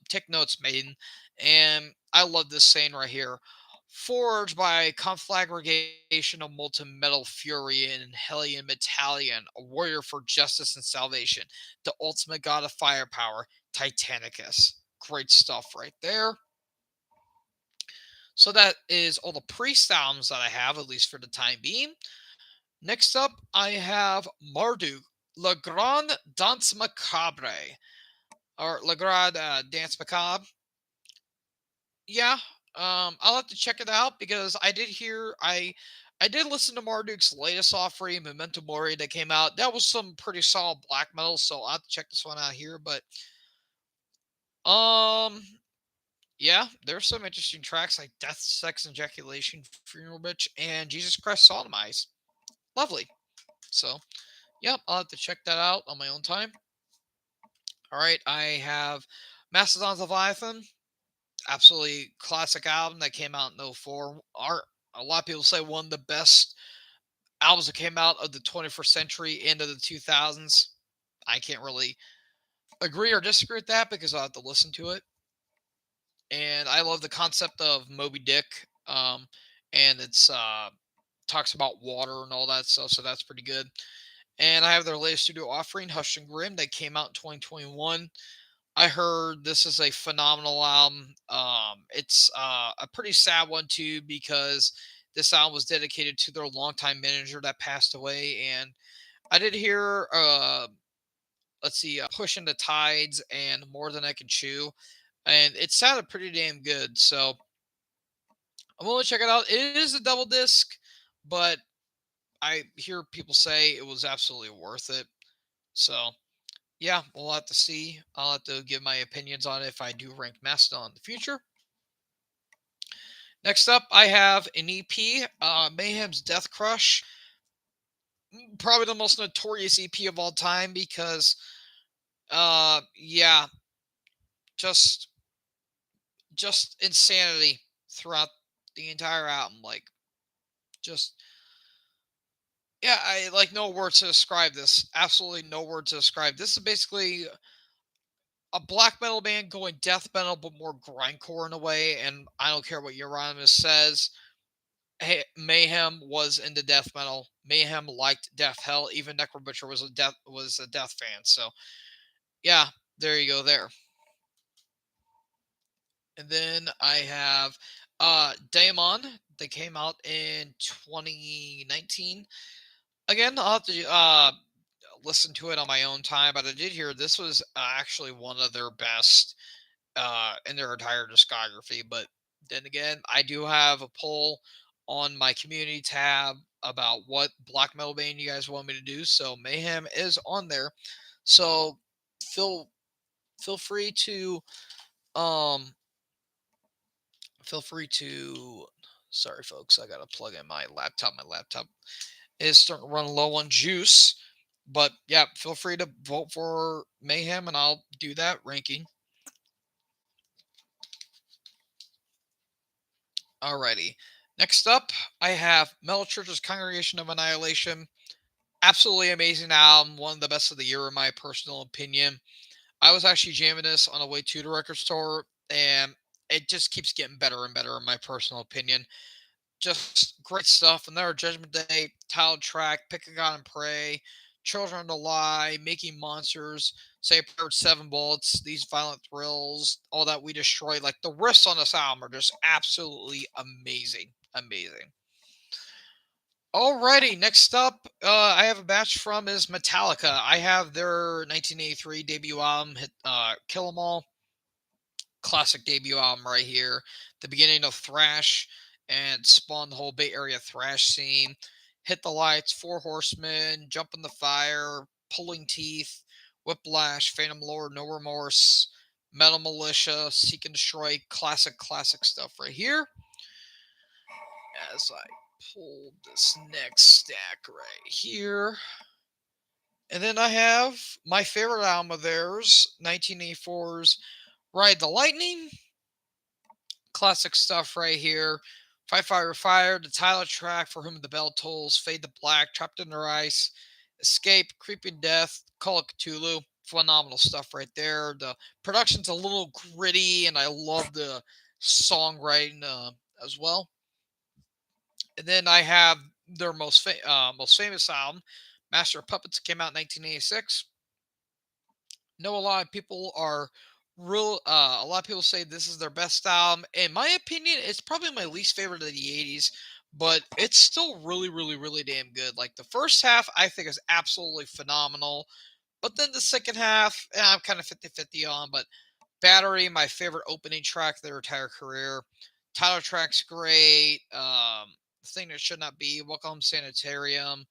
Take notes, maiden. And I love this saying right here. Forged by a conflagration of molten metal fury and Hellion Metallion, a warrior for justice and salvation, the ultimate god of firepower, Titanicus. Great stuff right there. So that is all the Priest albums that I have, at least for the time being. Next up, I have Marduk, Le Grand Danse Macabre, or Le Grand Dance Macabre. Yeah, I'll have to check it out because I did listen to Marduk's latest offering, Memento Mori, that came out. That was some pretty solid black metal, so I'll have to check this one out here. But um, yeah, there's some interesting tracks like Death, Sex, Ejaculation, Funeral Bitch, and Jesus Christ Sodomize. Lovely. So, yep, I'll have to check that out on my own time. All right, I have Mastodon's Leviathan. Absolutely classic album that came out in '04. A lot of people say one of the best albums that came out of the 21st century into the 2000s. I can't really agree or disagree with that because I'll have to listen to it. And I love the concept of Moby Dick. And it's talks about water and all that stuff, so that's pretty good. And I have their latest studio offering, Hush and Grim, that came out in 2021. I heard this is a phenomenal album. It's a pretty sad one too because this album was dedicated to their longtime manager that passed away, and I did hear let's see, Pushing the Tides and More Than I Can Chew, and it sounded pretty damn good. So I'm gonna check it out. It is a double disc, but I hear people say it was absolutely worth it. So yeah, we'll have to see. I'll have to give my opinions on it if I do rank Mastodon in the future. Next up, I have an EP, Mayhem's Death Crush. Probably the most notorious EP of all time because, yeah, just just insanity throughout the entire album. Like, just yeah, I like no words to describe this. Absolutely no words to describe. This is basically a black metal band going death metal, but more grindcore in a way. And I don't care what Euronymous says. Hey, Mayhem was into death metal. Mayhem liked Death Hell. Even Necrobutcher was a death fan. So yeah, there you go there. And then I have Daemon that came out in 2019. Again, I'll have to listen to it on my own time, but I did hear this was actually one of their best in their entire discography. But then again, I do have a poll on my community tab about what black metal band you guys want me to do. So Mayhem is on there. So feel feel free to um feel free to sorry folks, I gotta plug in my laptop. My laptop is starting to run low on juice. But yeah, feel free to vote for Mayhem and I'll do that ranking. Alrighty. Next up, I have Metal Church's Congregation of Annihilation. Absolutely amazing album. One of the best of the year, in my personal opinion. I was actually jamming this on the way to the record store, and it just keeps getting better and better, in my personal opinion. Just great stuff. Another Judgment Day, title track, Pick a God and Pray, Children of the Lie, Making Monsters, Say a Prayer with Seven Bullets, These Violent Thrills, All That We Destroy. Like the riffs on this album are just absolutely amazing. Amazing. Alrighty, next up, I have a batch from is Metallica. I have their 1983 debut album, Kill 'Em All. Classic debut album right here. The beginning of thrash and spawned the whole Bay Area thrash scene. Hit the Lights, Four Horsemen, Jump in the Fire, Pulling Teeth, Whiplash, Phantom Lord, No Remorse, Metal Militia, Seek and Destroy. Classic stuff right here. As I pull this next stack right here. And then I have my favorite album of theirs, 1984's Ride the Lightning. Classic stuff right here. Fight Fire Fire, the title track, For Whom the Bell Tolls, Fade to Black, Trapped Under Ice, Escape, Creeping Death, Call of Cthulhu. Phenomenal stuff right there. The production's a little gritty, and I love the songwriting as well. And then I have their most famous album, Master of Puppets, came out in 1986. Know a lot of people are a lot of people say this is their best album. In my opinion, it's probably my least favorite of the 80s, but it's still really damn good. Like the first half I think is absolutely phenomenal, but then the second half I'm kind of 50-50 on. But Battery, my favorite opening track of their entire career. Title track's great. The Thing That Should Not Be, Welcome Home Sanitarium,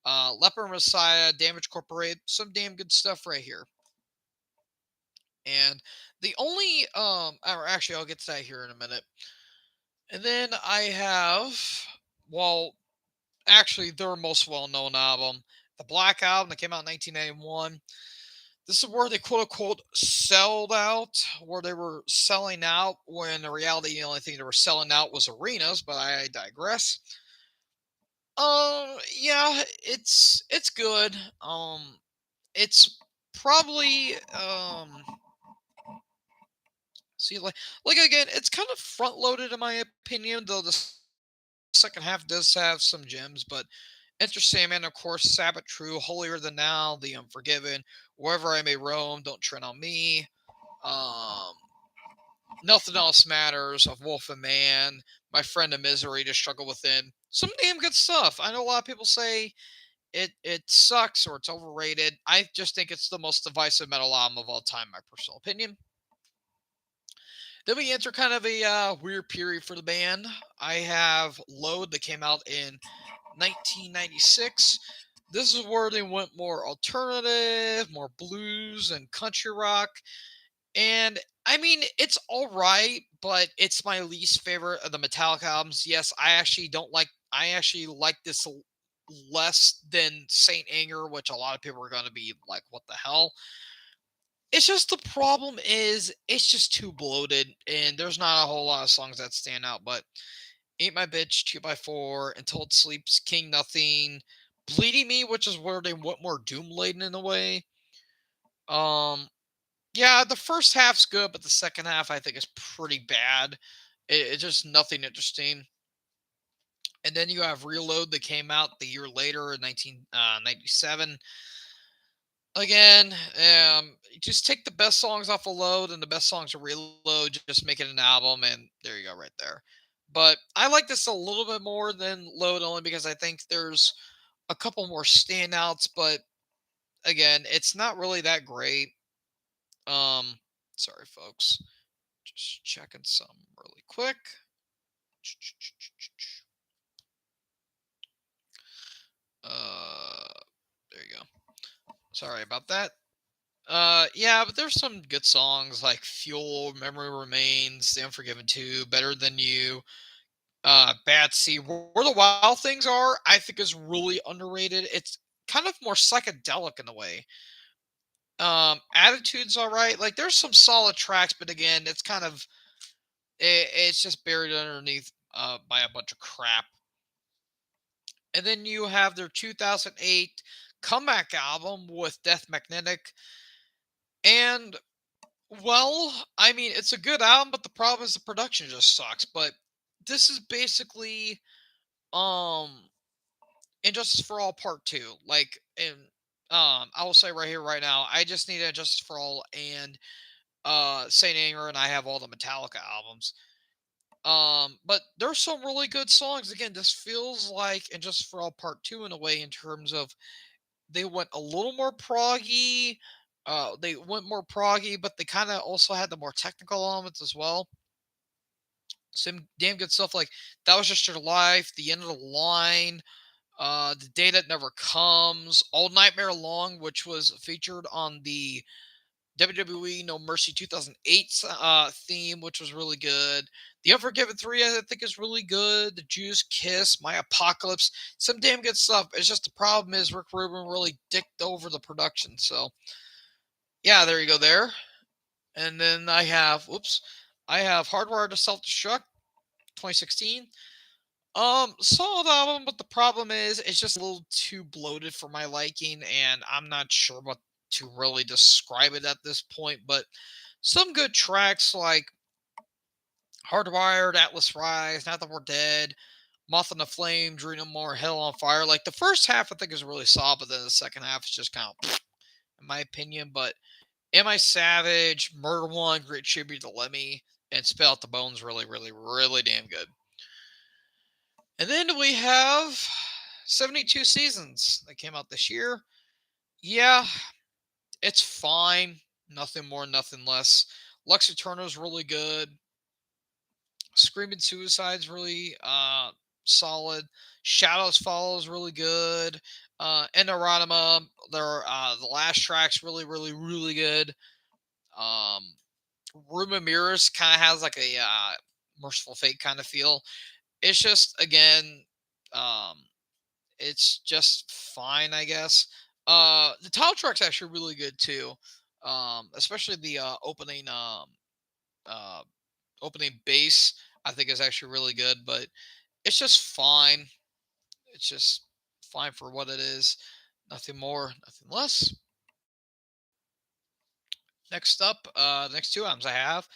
Leper Messiah, Damage Corporate, some damn good stuff right here. And the only or actually I'll get to that here in a minute. And then I have, well, actually their most well-known album, the Black Album that came out in 1991. This is where they quote unquote sold out, where they were selling out when in reality the only thing they were selling out was arenas, but I digress. Yeah, it's good. It's probably see, like again, it's kind of front loaded in my opinion, though the second half does have some gems. But Enter Sandman, of course, Sabbath True, Holier Than Now, The Unforgiven, Wherever I May Roam, Don't Tread on Me, um, Nothing Else Matters, Of Wolf and Man, My Friend of Misery, To Struggle Within. Some damn good stuff. I know a lot of people say it sucks or it's overrated. I just think it's the most divisive metal album of all time, my personal opinion. Then we enter kind of a weird period for the band. I have Load that came out in 1996. This is where they went more alternative, more blues and country rock. And I mean, it's all right, but it's my least favorite of the Metallica albums. Yes, I actually like this less than Saint Anger, which a lot of people are going to be like, what the hell? It's just the problem is it's just too bloated, and there's not a whole lot of songs that stand out. But Ain't My Bitch, 2x4, Until It Sleeps, King Nothing, Bleeding Me, which is where they went more doom laden in a way. Um, yeah, the first half's good, but the second half I think is pretty bad. It's just nothing interesting. And then you have Reload that came out the year later in 1997. Again, just take the best songs off of Load and the best songs of Reload, just make it an album, and there you go, right there. But I like this a little bit more than Load only because I think there's a couple more standouts, but again, it's not really that great. Um, Sorry, folks, just checking some really quick. Uh, there you go. Sorry about that. Yeah, but there's some good songs like Fuel, Memory Remains, The Unforgiven 2, Better Than You, Bad Sea. Where the Wild Things Are, I think is really underrated. It's kind of more psychedelic in a way. Attitude's all right. Like there's some solid tracks, but again, it's kind of it's just buried underneath by a bunch of crap. And then you have their 2008 comeback album with Death Magnetic. And well, I mean, it's a good album, but the problem is the production just sucks. But this is basically um Injustice for All Part 2. Like, and I will say right here, right now, I just need a Justice for All and Saint Anger, and I have all the Metallica albums. But there's some really good songs. Again, this feels like and Justice for All Part Two in a way, in terms of they went a little more proggy. They went more proggy, but they kind of also had the more technical elements as well. Some damn good stuff like That Was Just Your Life, The End of the Line, The Day That Never Comes, All Nightmare Long, which was featured on the WWE No Mercy 2008 theme, which was really good. The Unforgiven 3, I think, is really good. The Jews Kiss, My Apocalypse, some damn good stuff. It's just the problem is Rick Rubin really dicked over the production. So, yeah, there you go there. And then I have Hardwired to Self Destruct 2016. Solid album, but the problem is it's just a little too bloated for my liking, and I'm not sure what to really describe it at this point. But some good tracks like Hardwired, Atlas Rise, Now That We're Dead, Moth on the Flame, Dream No More, Hell on Fire. Like the first half, I think is really solid, but then the second half is just kind of, in my opinion. But Am I Savage, Murder One, great tribute to Lemmy, and Spell Out the Bones, really, really, really damn good. And then we have 72 Seasons that came out this year. Yeah, it's fine. Nothing more, nothing less. Lux Eterno's really good. Screaming Suicide's really solid. Shadows Fall is really good. Endoranima, the last track's really, really, really good. Um, Room of Mirrors kind of has like a Merciful Fate kind of feel. It's just again, um, it's just fine, I guess. The title track's actually really good too. Especially the uh, opening bass, I think is actually really good. But it's just fine. It's just fine for what it is. Nothing more, nothing less. Next up, the next two albums I have.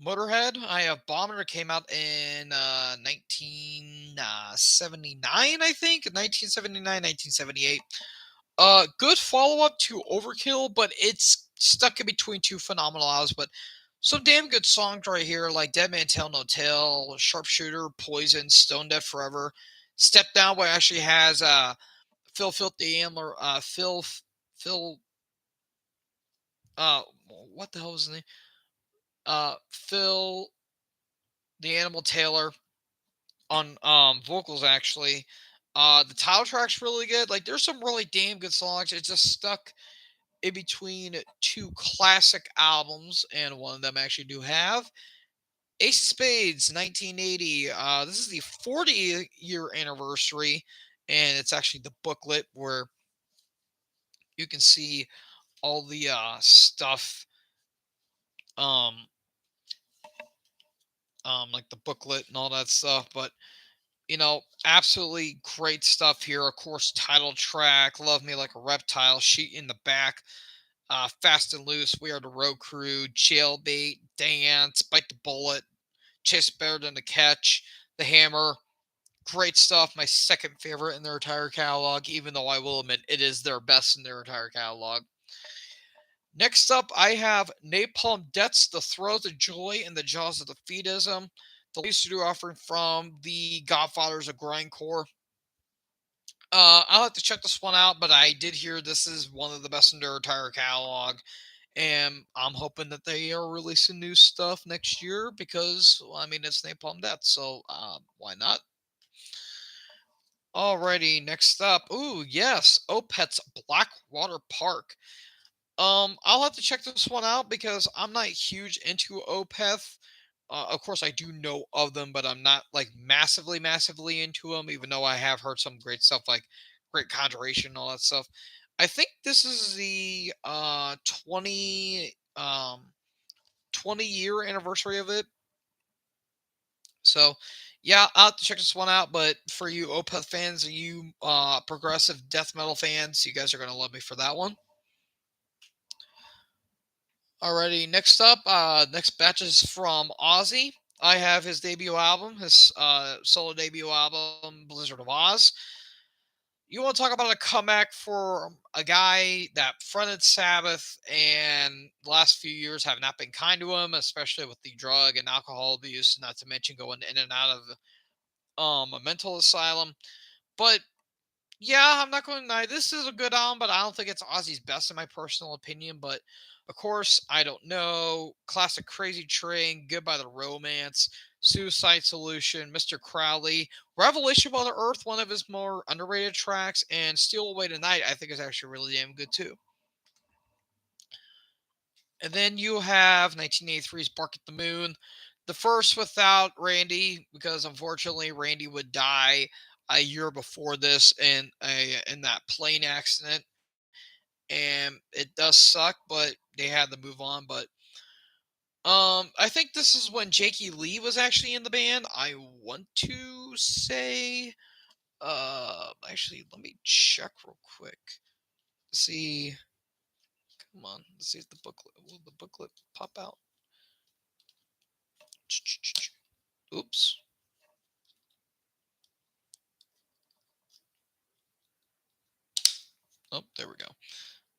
Motorhead, I have Bomber, came out in 1979, I think. 1979, 1978. Good follow up to Overkill, but it's stuck in between two phenomenal albums. But some damn good songs right here, like Dead Man Tell No Tale, Sharpshooter, Poison, Stone Dead Forever. Step Down, where actually has Phil Filthy Antler, Phil, uh, what the hell was his name? Phil the Animal Taylor on vocals actually. The title track's really good. Like there's some really damn good songs. It's just stuck in between two classic albums, and one of them I actually do have. Ace of Spades, 1980. This is the 40-year anniversary, and it's actually the booklet where you can see all the stuff, um, like the booklet and all that stuff. But absolutely great stuff here. Of course, title track, Love Me Like a Reptile, Sheet in the Back, Fast and Loose, We Are the Road Crew, Jailbait, Dance, Bite the Bullet, Chase Better Than the Catch, The Hammer. Great stuff. My second favorite in their entire catalog, even though I will admit it is their best in their entire catalog. Next up, I have Napalm Deaths, The Throes of Joy and the Jaws of Defeatism, the latest studio offering from the Godfathers of Grindcore. I'll have to check this one out, but I did hear this is one of the best in their entire catalog, and I'm hoping that they are releasing new stuff next year because, well, I mean, it's Napalm Death, so why not? Alrighty, next up. Ooh, yes, Opeth's Blackwater Park. I'll have to check this one out because I'm not huge into Opeth. Of course, I do know of them, but I'm not like massively, massively into them. Even though I have heard some great stuff like Great Conjuration and all that stuff. I think this is the 20 year anniversary of it. So, yeah, I'll have to check this one out. But for you Opeth fans and you progressive death metal fans, you guys are gonna love me for that one. Alrighty, next up, next batch is from Ozzy. I have his debut album, his solo debut album, Blizzard of Oz. you want to talk about a comeback for a guy that fronted Sabbath and the last few years have not been kind to him, especially with the drug and alcohol abuse, not to mention going in and out of a mental asylum. But yeah, I'm not going to deny this is a good album, but I don't think it's Ozzy's best in my personal opinion. But of course, I don't know. Classic Crazy Train, Goodbye the Romance, Suicide Solution, Mr. Crowley, Revelation of Mother Earth, one of his more underrated tracks, and Steal Away Tonight, I think is actually really damn good too. And then you have 1983's Bark at the Moon, the first without Randy, because unfortunately Randy would die a year before this in that plane accident, and it does suck, but they had to move on. But I think this is when Jakey Lee was actually in the band. I want to say, actually, let me check real quick. See, come on, let's see if the booklet will the booklet pop out. Oops. Oh, there we go.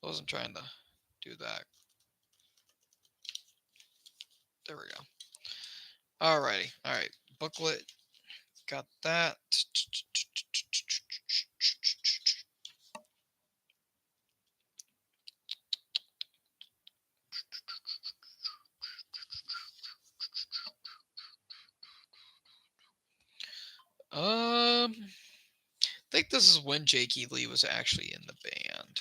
I wasn't trying to do that. There we go. Alrighty. All right. Booklet. Got that. I think this is when Jakey Lee was actually in the band.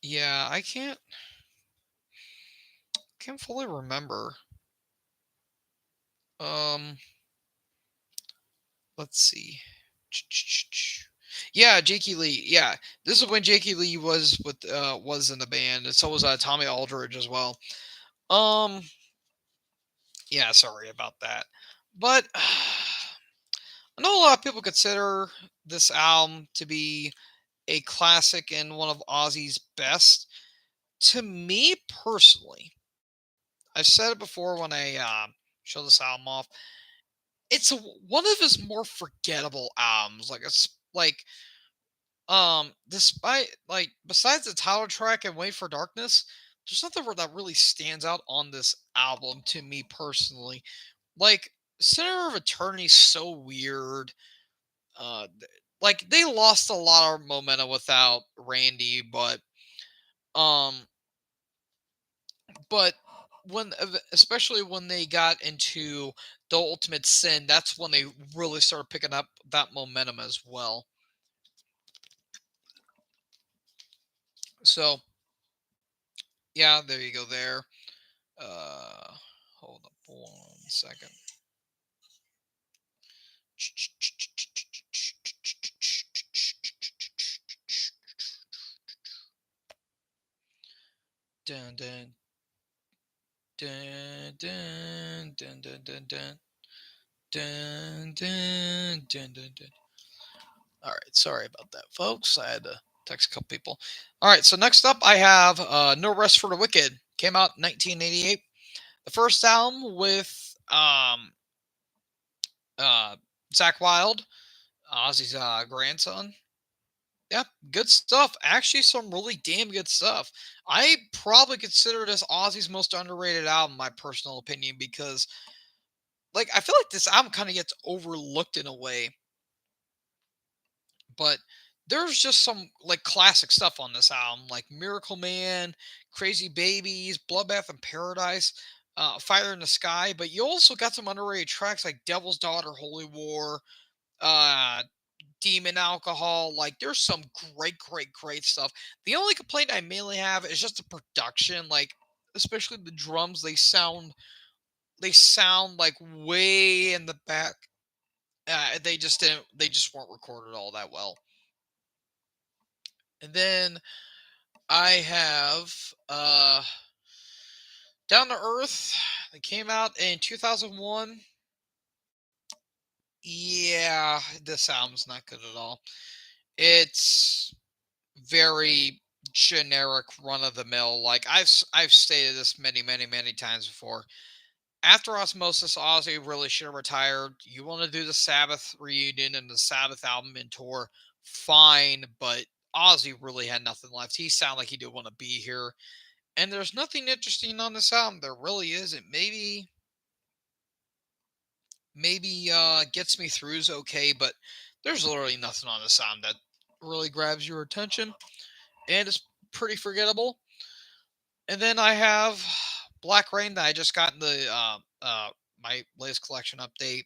Yeah, I can't fully remember. Let's see. Yeah, Jakey Lee. Yeah, this is when Jakey Lee was in the band, and so was Tommy Aldridge as well. Yeah, sorry about that, but I know a lot of people consider this album to be a classic and one of Ozzy's best. To me personally, I've said it before when I show this album off. It's one of his more forgettable albums. Like it's like despite like besides the title track and Wait for Darkness, there's nothing that really stands out on this album to me personally. Like Center of Eternity's so weird. Like they lost a lot of momentum without Randy, um but when especially when they got into the Ultimate Sin, that's when they really started picking up that momentum as well. So yeah, there you go there. Hold up 1 second. Dun dun dun dun dun dun dun dun dun dun dun dun dun. All right, sorry about that, folks. I had to text a couple people. All right, so next up I have No Rest for the Wicked. Came out in 1988. The first album with uh, Zakk Wylde, Ozzy's grandson. Yeah, good stuff. Actually, some really damn good stuff. I probably consider this Ozzy's most underrated album, my personal opinion, because like I feel like this album kind of gets overlooked in a way, but there's just some like classic stuff on this album, like Miracle Man, Crazy Babies, Bloodbath in Paradise, Fire in the Sky. But you also got some underrated tracks like Devil's Daughter, Holy War, uh, Demon Alcohol. Like there's some great stuff. The only complaint I mainly have is just the production, like especially the drums. They sound like way in the back. They just didn't. They just weren't recorded all that well. And then I have Down to Earth. It came out in 2001. Yeah, this album's not good at all. It's very generic run of the mill. Like I've stated this many times before. After Osmosis, Ozzy really should have retired. You want to do the Sabbath reunion and the Sabbath album and tour, fine, but Ozzy really had nothing left. He sounded like he didn't want to be here. And there's nothing interesting on this album. There really isn't. Maybe Gets Me Through is okay, but there's literally nothing on this album that really grabs your attention. And it's pretty forgettable. And then I have Black Rain that I just got in the my latest collection update.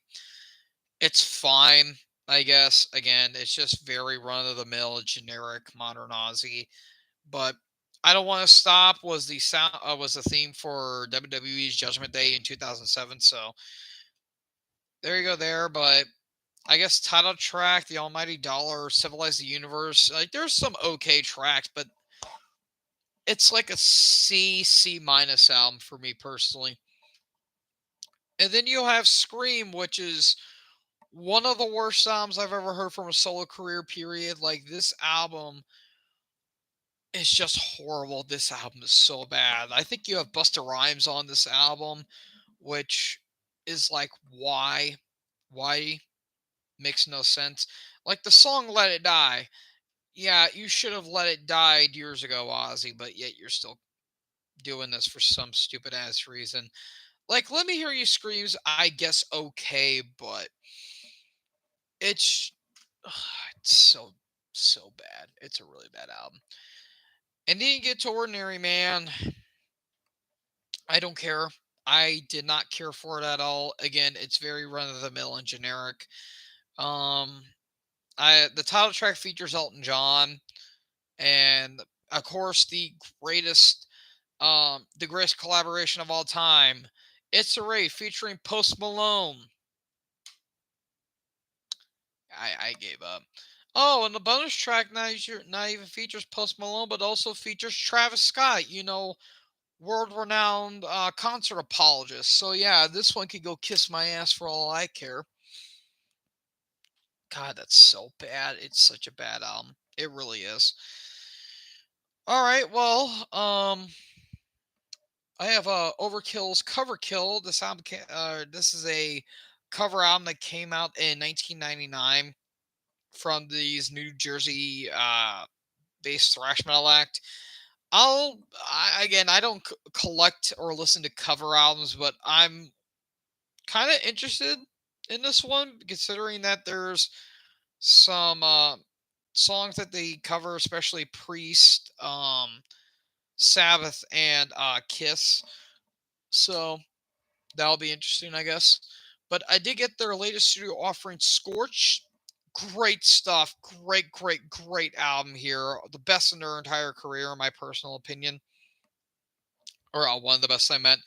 It's fine, I guess. Again, it's just very run of the mill, generic modern Aussie. But I Don't Want to Stop was the sound was the theme for WWE's Judgment Day in 2007. So there you go there. But I guess title track, The Almighty Dollar, Civilize the Universe. Like there's some okay tracks, but it's like a C minus album for me personally. And then you have Scream, which is one of the worst albums I've ever heard from a solo career, period. Like, this album is just horrible. This album is so bad. I think you have Busta Rhymes on this album, which is like, why? Why? Makes no sense. Like, the song Let It Die. Yeah, you should have let it die years ago, Ozzy, but yet you're still doing this for some stupid ass reason. Like, Let Me Hear You Screams, I guess okay, but it's it's so bad. It's a really bad album. And then you get to Ordinary Man. I don't care. I did not care for it at all. Again, it's very run of the mill and generic. Um, the title track features Elton John, and of course the greatest collaboration of all time. It's a Ray featuring Post Malone. I gave up. Oh, and the bonus track not even features Post Malone, but also features Travis Scott. World-renowned concert apologist. So yeah, this one could go kiss my ass for all I care. God, that's so bad. It's such a bad album. It really is. All right, well, I have Overkill's Cover Kill. This is a cover album that came out in 1999 from these New Jersey based thrash metal act. I don't collect or listen to cover albums, but I'm kind of interested in this one, considering that there's some songs that they cover, especially Priest, Sabbath, and Kiss. So that'll be interesting, I guess. But I did get their latest studio offering, Scorch. Great stuff. Great album here. The best in their entire career, in my personal opinion. Or one of the best I meant.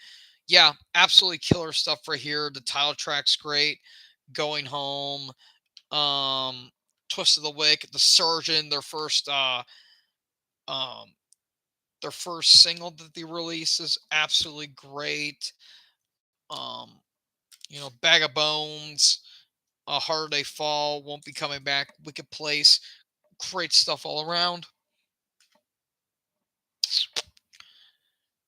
Yeah, absolutely killer stuff right here. The title track's great. Going Home, Twist of the Wick, The Surgeon, um their first single that they released is absolutely great. Um, Bag of Bones, Harder They Fall, Won't Be Coming Back, Wicked Place. Great stuff all around.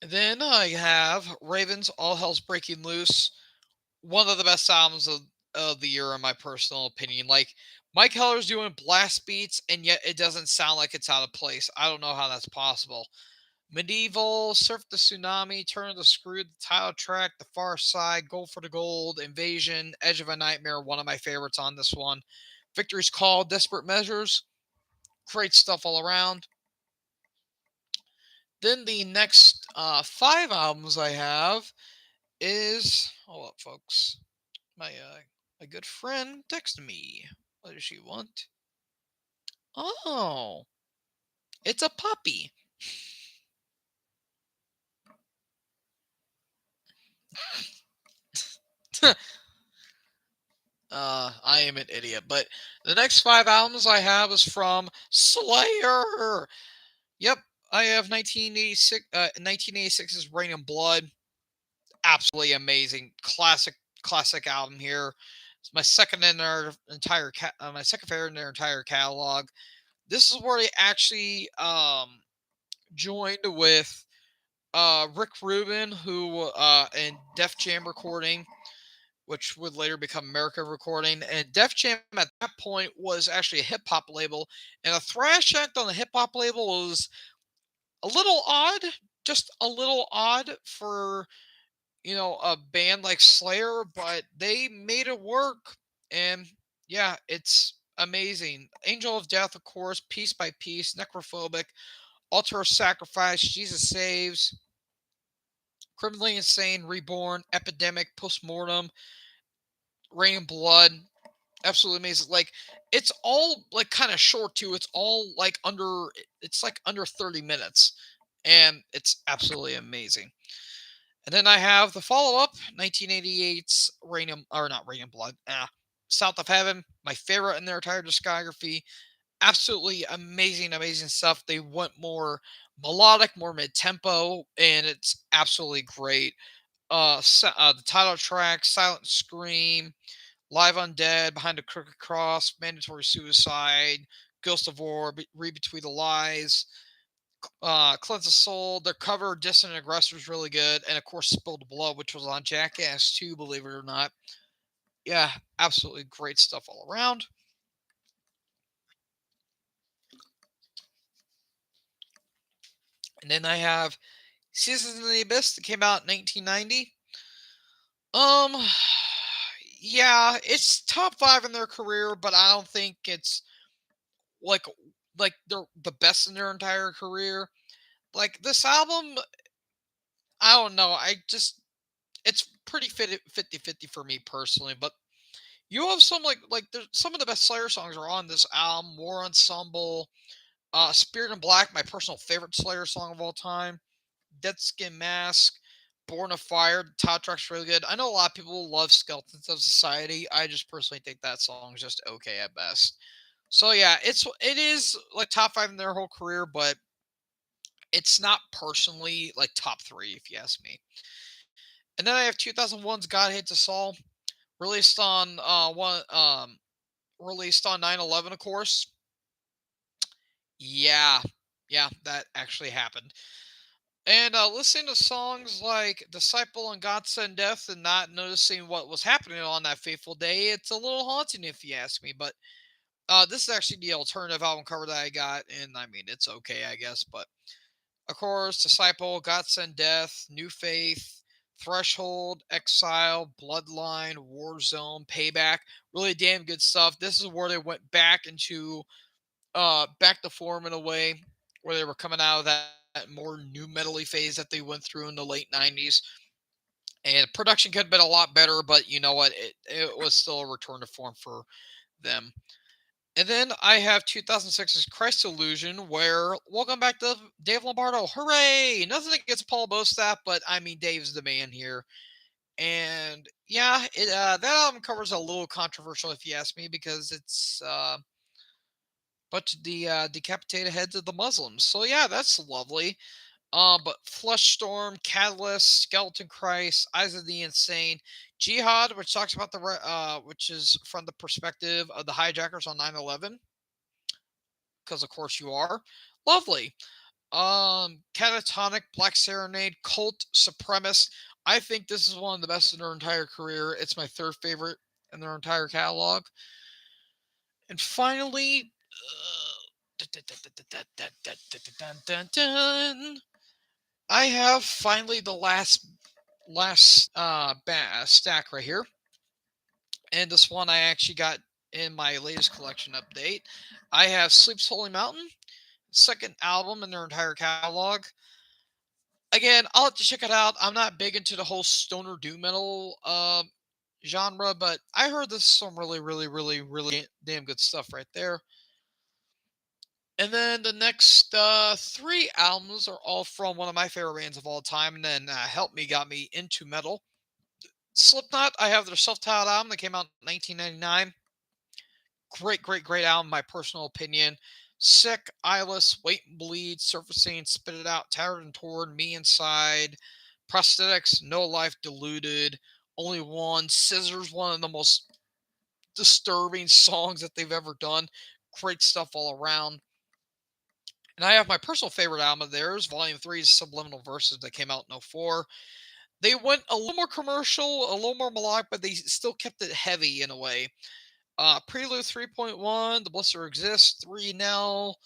And then I have Ravens, All Hell's Breaking Loose. One of the best albums of the year, in my personal opinion. Like, Mike Heller's doing blast beats, and yet it doesn't sound like it's out of place. I don't know how that's possible. Medieval, Surf the Tsunami, Turn of the Screw, the title track, The Far Side, Gold for the Gold, Invasion, Edge of a Nightmare, one of my favorites on this one. Victory's Call, Desperate Measures, great stuff all around. Then the next 5 albums I have is, hold up, folks. My good friend texted me. What does she want? Oh, it's a puppy. I am an idiot. But the next 5 albums I have is from Slayer. Yep, I have 1986's Rain and Blood. Absolutely amazing, classic album here. It's my second in their my second favorite in their entire catalog. This is where they actually joined with Rick Rubin, who and Def Jam Recording, which would later become America Recording. And Def Jam at that point was actually a hip hop label, and a thrash act on the hip hop label was a little odd, just a little odd for a band like Slayer, but they made it work. And yeah, it's amazing. Angel of Death, of course, Piece by Piece, Necrophobic, Altar of Sacrifice, Jesus Saves, Criminally Insane, Reborn, Epidemic, Postmortem, Rain and Blood. Absolutely amazing. Like, it's all like kind of short too. It's all like under 30 minutes. And it's absolutely amazing. And then I have the follow-up, 1988's not Rain and Blood, South of Heaven, my favorite in their entire discography. Absolutely amazing, amazing stuff. They went more melodic, more mid-tempo, and it's absolutely great. The title track, Silent Scream, Live Undead, Behind a Crooked Cross, Mandatory Suicide, Ghost of War, Read Between the Lies, Cleanse the Soul. Their cover, Distant Aggressor, is really good. And of course, Spilled Blood, which was on Jackass 2, believe it or not. Yeah, absolutely great stuff all around. And then I have Seasons in the Abyss that came out in 1990. Um, yeah, it's top 5 in their career, but I don't think it's like they're the best in their entire career. Like, this album, I don't know. It's pretty 50-50 for me personally, but you have some there's some of the best Slayer songs are on this album. War Ensemble, Spirit in Black, my personal favorite Slayer song of all time. Dead Skin Mask, Born of Fire. The title track's really good. I know a lot of people love Skeletons of Society. I just personally think that song is just okay at best. So yeah, it is like top 5 in their whole career, but it's not personally like top 3 if you ask me. And then I have 2001's God Hates Us All, released on one released on 9/11, of course. Yeah, yeah, that actually happened. And listening to songs like Disciple and God Send Death and not noticing what was happening on that fateful day, it's a little haunting if you ask me. But this is actually the alternative album cover that I got, and I mean, it's okay, I guess. But of course, Disciple, God Send Death, New Faith, Threshold, Exile, Bloodline, Warzone, Payback. Really damn good stuff. This is where they went back to form in a way, where they were coming out of that more new metally phase that they went through in the late 90s. And production could have been a lot better, but you know what? It was still a return to form for them. And then I have 2006's Christ Illusion, where welcome back to Dave Lombardo. Hooray! Nothing against Paul Bostaph, but I mean, Dave's the man here. And yeah, that album covers a little controversial if you ask me, because it's but the decapitated heads of the Muslims. So yeah, that's lovely. But Flushstorm, Catalyst, Skeleton Christ, Eyes of the Insane, Jihad, which talks about which is from the perspective of the hijackers on 9/11, because of course you are. Lovely. Catatonic, Black Serenade, Cult, Supremacist. I think this is one of the best in their entire career. It's my third favorite in their entire catalog. And finally, I have finally the last stack right here, and this one I actually got in my latest collection update. I have Sleep's Holy Mountain, second album in their entire catalog. Again, I'll have to check it out. I'm not big into the whole stoner doom metal genre, but I heard this is some really, really, really, really damn good stuff right there. And then the next three albums are all from one of my favorite bands of all time, and then got me into metal. Slipknot, I have their self-titled album that came out in 1999. Great, great, great album, my personal opinion. Sick, Eyeless, Wait and Bleed, Surfacing, Spit It Out, Tattered and Torn, Me Inside, Prosthetics, No Life, Deluded, Only One, Scissors, one of the most disturbing songs that they've ever done. Great stuff all around. And I have my personal favorite album of theirs, Volume 3's Subliminal Verses that came out in '04. They went a little more commercial, a little more melodic, but they still kept it heavy in a way. Prelude 3.1, The Blister Exists, 3 Nell,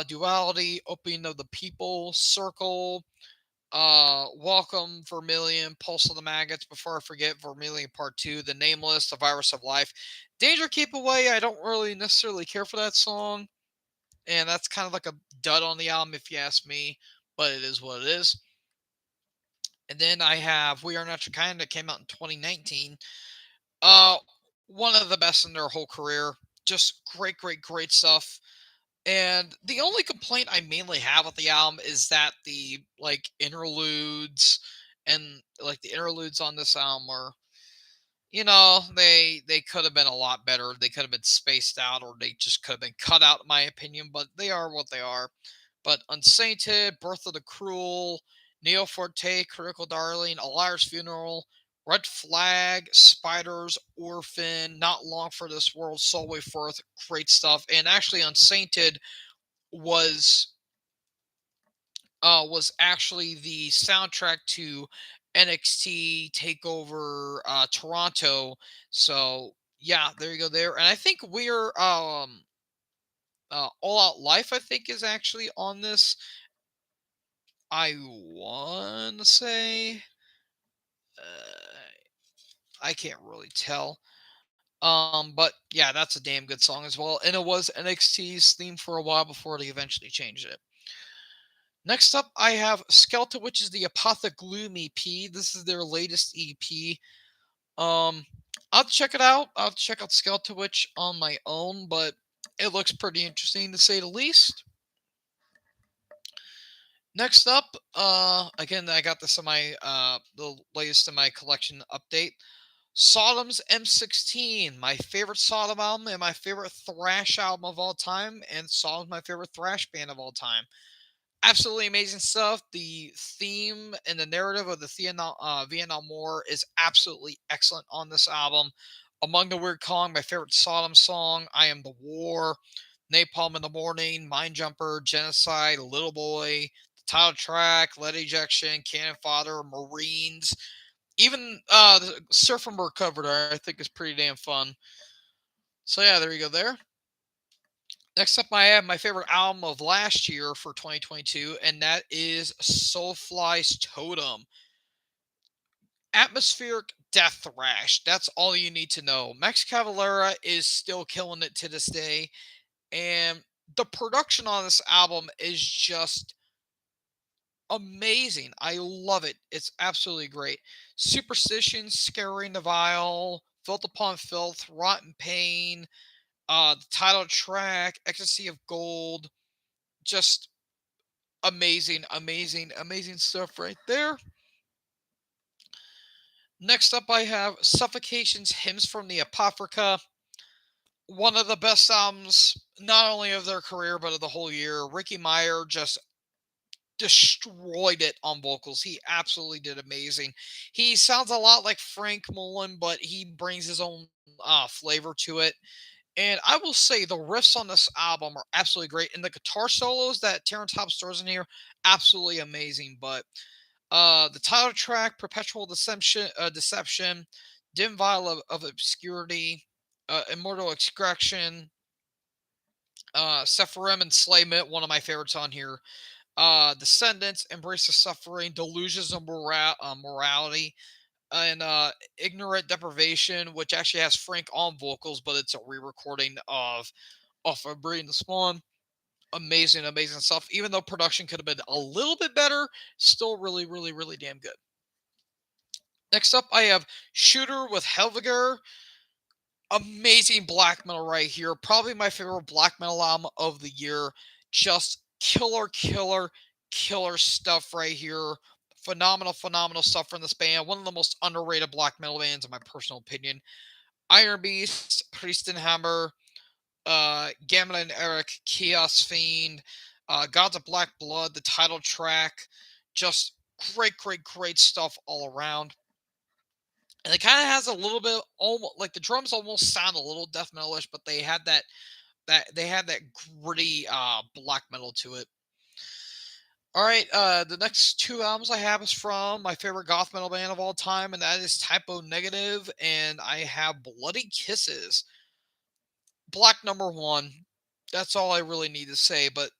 Duality, Opening of the People, Circle, Welcome, Vermilion, Pulse of the Maggots, Before I Forget, Vermilion Part 2, The Nameless, The Virus of Life. Danger Keep Away, I don't really necessarily care for that song, and that's kind of like a dud on the album if you ask me, but it is what it is. And then I have We Are Not Your Kind that came out in 2019. Uh, One of the best in their whole career. Just great, great, great stuff. And the only complaint I mainly have with the album is that the like interludes and like the interludes on this album are, they could have been a lot better. They could have been spaced out, or they just could have been cut out, in my opinion. But they are what they are. But Unsainted, Birth of the Cruel, Neo Forte, Critical Darling, A Liar's Funeral, Red Flag, Spiders, Orphan, Not Long for This World, Soul Way Forth, great stuff. And actually, Unsainted was was actually the soundtrack to NXT Takeover Toronto. So yeah, there you go there. And I think we're All Out Life, I think, is actually on this. I want to say, I can't really tell. But yeah, that's a damn good song as well. And it was NXT's theme for a while before they eventually changed it. Next up, I have Skeleton, which is the Apothegloom EP. This is their latest EP. Um, I'll check it out. I'll check out Skeleton Witch on my own, but it looks pretty interesting to say the least. Next up, again, I got this in my the latest in my collection update. Sodom's M16, my favorite Sodom album and my favorite thrash album of all time, and Sodom's my favorite thrash band of all time. Absolutely amazing stuff. The theme and the narrative of the Vietnam War is absolutely excellent on this album. Among the Weird Kong, my favorite Sodom song, I Am the War, Napalm in the Morning, Mind Jumper, Genocide, Little Boy, the title track, Lead Ejection, Cannon Fodder, Marines. Even the Surf and Recovered, I think, is pretty damn fun. So yeah, there you go there. Next up, I have my favorite album of last year for 2022, and that is Soulfly's Totem. Atmospheric death thrash. That's all you need to know. Max Cavalera is still killing it to this day, and the production on this album is just amazing. I love it. It's absolutely great. Superstition, Scaring the Vile, Filth Upon Filth, Rotten Pain, the title track, Ecstasy of Gold, just amazing, amazing, amazing stuff right there. Next up, I have Suffocation's Hymns from the Apocrypha. One of the best albums, not only of their career, but of the whole year. Ricky Meyer just destroyed it on vocals. He absolutely did amazing. He sounds a lot like Frank Mullen, but he brings his own flavor to it. And I will say the riffs on this album are absolutely great. And the guitar solos that Terrence Hobbs throws in here, absolutely amazing. But the title track, Perpetual Deception, Dim Vial of Obscurity, Immortal Extraction, Sephirim and Slayment, one of my favorites on here. Descendants, Embrace of Suffering, Delusions of Morality, and Ignorant Deprivation, which actually has Frank on vocals, but it's a re-recording of Off of Breeding the Spawn. Amazing, amazing stuff. Even though production could have been a little bit better, still really, really, really damn good. Next up, I have Shooter with Helviger. Amazing black metal right here. Probably my favorite black metal album of the year. Just killer, killer, killer stuff right here. Phenomenal, phenomenal stuff from this band. One of the most underrated black metal bands, in my personal opinion. Iron Beast, Priestenhammer, Gamma and Eric, Chaos Fiend, Gods of Black Blood, the title track. Just great, great, great stuff all around. And it kind of has a little bit, almost like the drums almost sound a little death metalish, but they had that that they had that gritty black metal to it. All right, the next two albums I have is from my favorite goth metal band of all time, and that is Typo Negative, and I have Bloody Kisses. Black number one. That's all I really need to say. But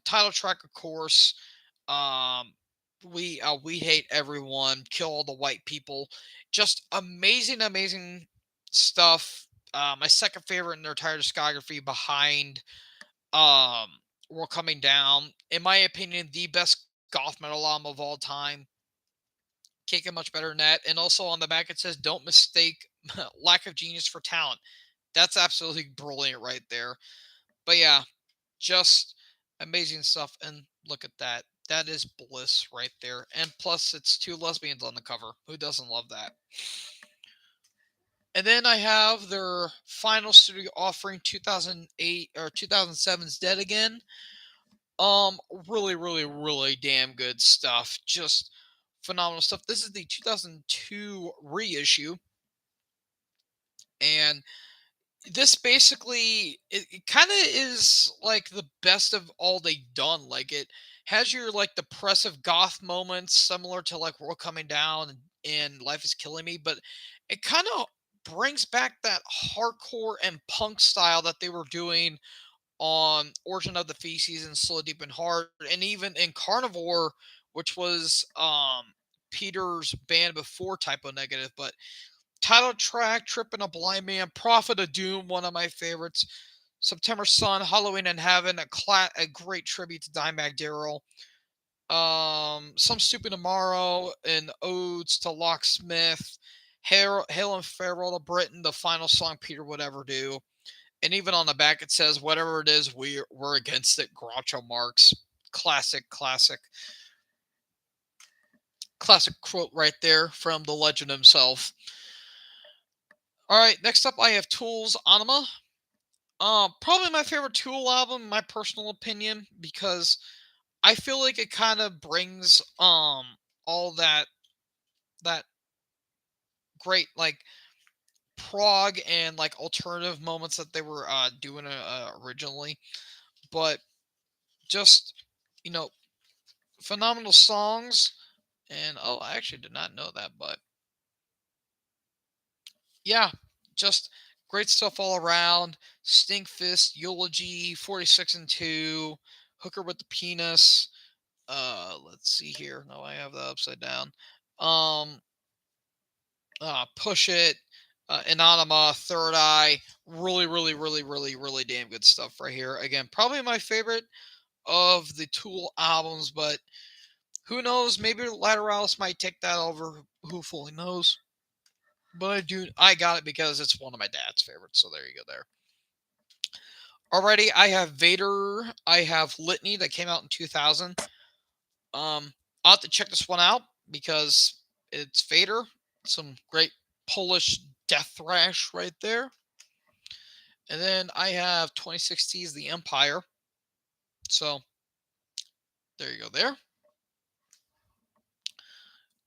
title track, of course. Um, we hate everyone, kill all the white people. Just amazing, amazing stuff. My second favorite in their entire discography, behind um We're Coming Down. In my opinion, the best goth metal album of all time. Can't get much better than that. And also on the back it says, "Don't mistake lack of genius for talent." That's absolutely brilliant right there. But yeah, just amazing stuff. And look at that. That is bliss right there. And plus, it's two lesbians on the cover. Who doesn't love that? And then I have their final studio offering, 2008 or 2007's Dead Again. Really, really, really damn good stuff. Just phenomenal stuff. This is the 2002 reissue. And this basically it kind of is like the best of all they've done. Like, it has your like depressive goth moments similar to like World Coming Down and Life Is Killing Me, but it kind of brings back that hardcore and punk style that they were doing on Origin of the Feces and Slow Deep and Hard, and even in Carnivore, which was Peter's band before Typo Negative. But title track, Trippin' a Blind Man, Prophet of Doom, one of my favorites. September Sun, Halloween in Heaven, a great tribute to Dimebag Darrell. Some Stupid Tomorrow, and odes to Locksmith. Hail and Farewell to Britain, the final song Peter would ever do. And even on the back it says, "Whatever it is, we're against it." Groucho Marx. Classic, classic, classic quote right there from the legend himself. All right, next up I have Tool's Anima. Probably my favorite Tool album, in my personal opinion, because I feel like it kind of brings all that great like prog and like alternative moments that they were doing originally, but just you know phenomenal songs. And oh, I actually did not know that, but yeah, just great stuff all around. Stinkfist, Eulogy, 46 and 2, Hooker with the Penis. Let's see here. No, I have that upside down. Um, Push It, Anonymous, Third Eye. Really, really, really, really, really damn good stuff right here. Again, probably my favorite of the Tool albums, but who knows? Maybe Lateralis might take that over. Who fully knows? But I got it because it's one of my dad's favorites. So there you go there. Already, I have Vader. I have Litany that came out in 2000. I'll have to check this one out because it's Vader. Some great Polish death thrash right there. And then I have 2016's The Empire. So there you go there.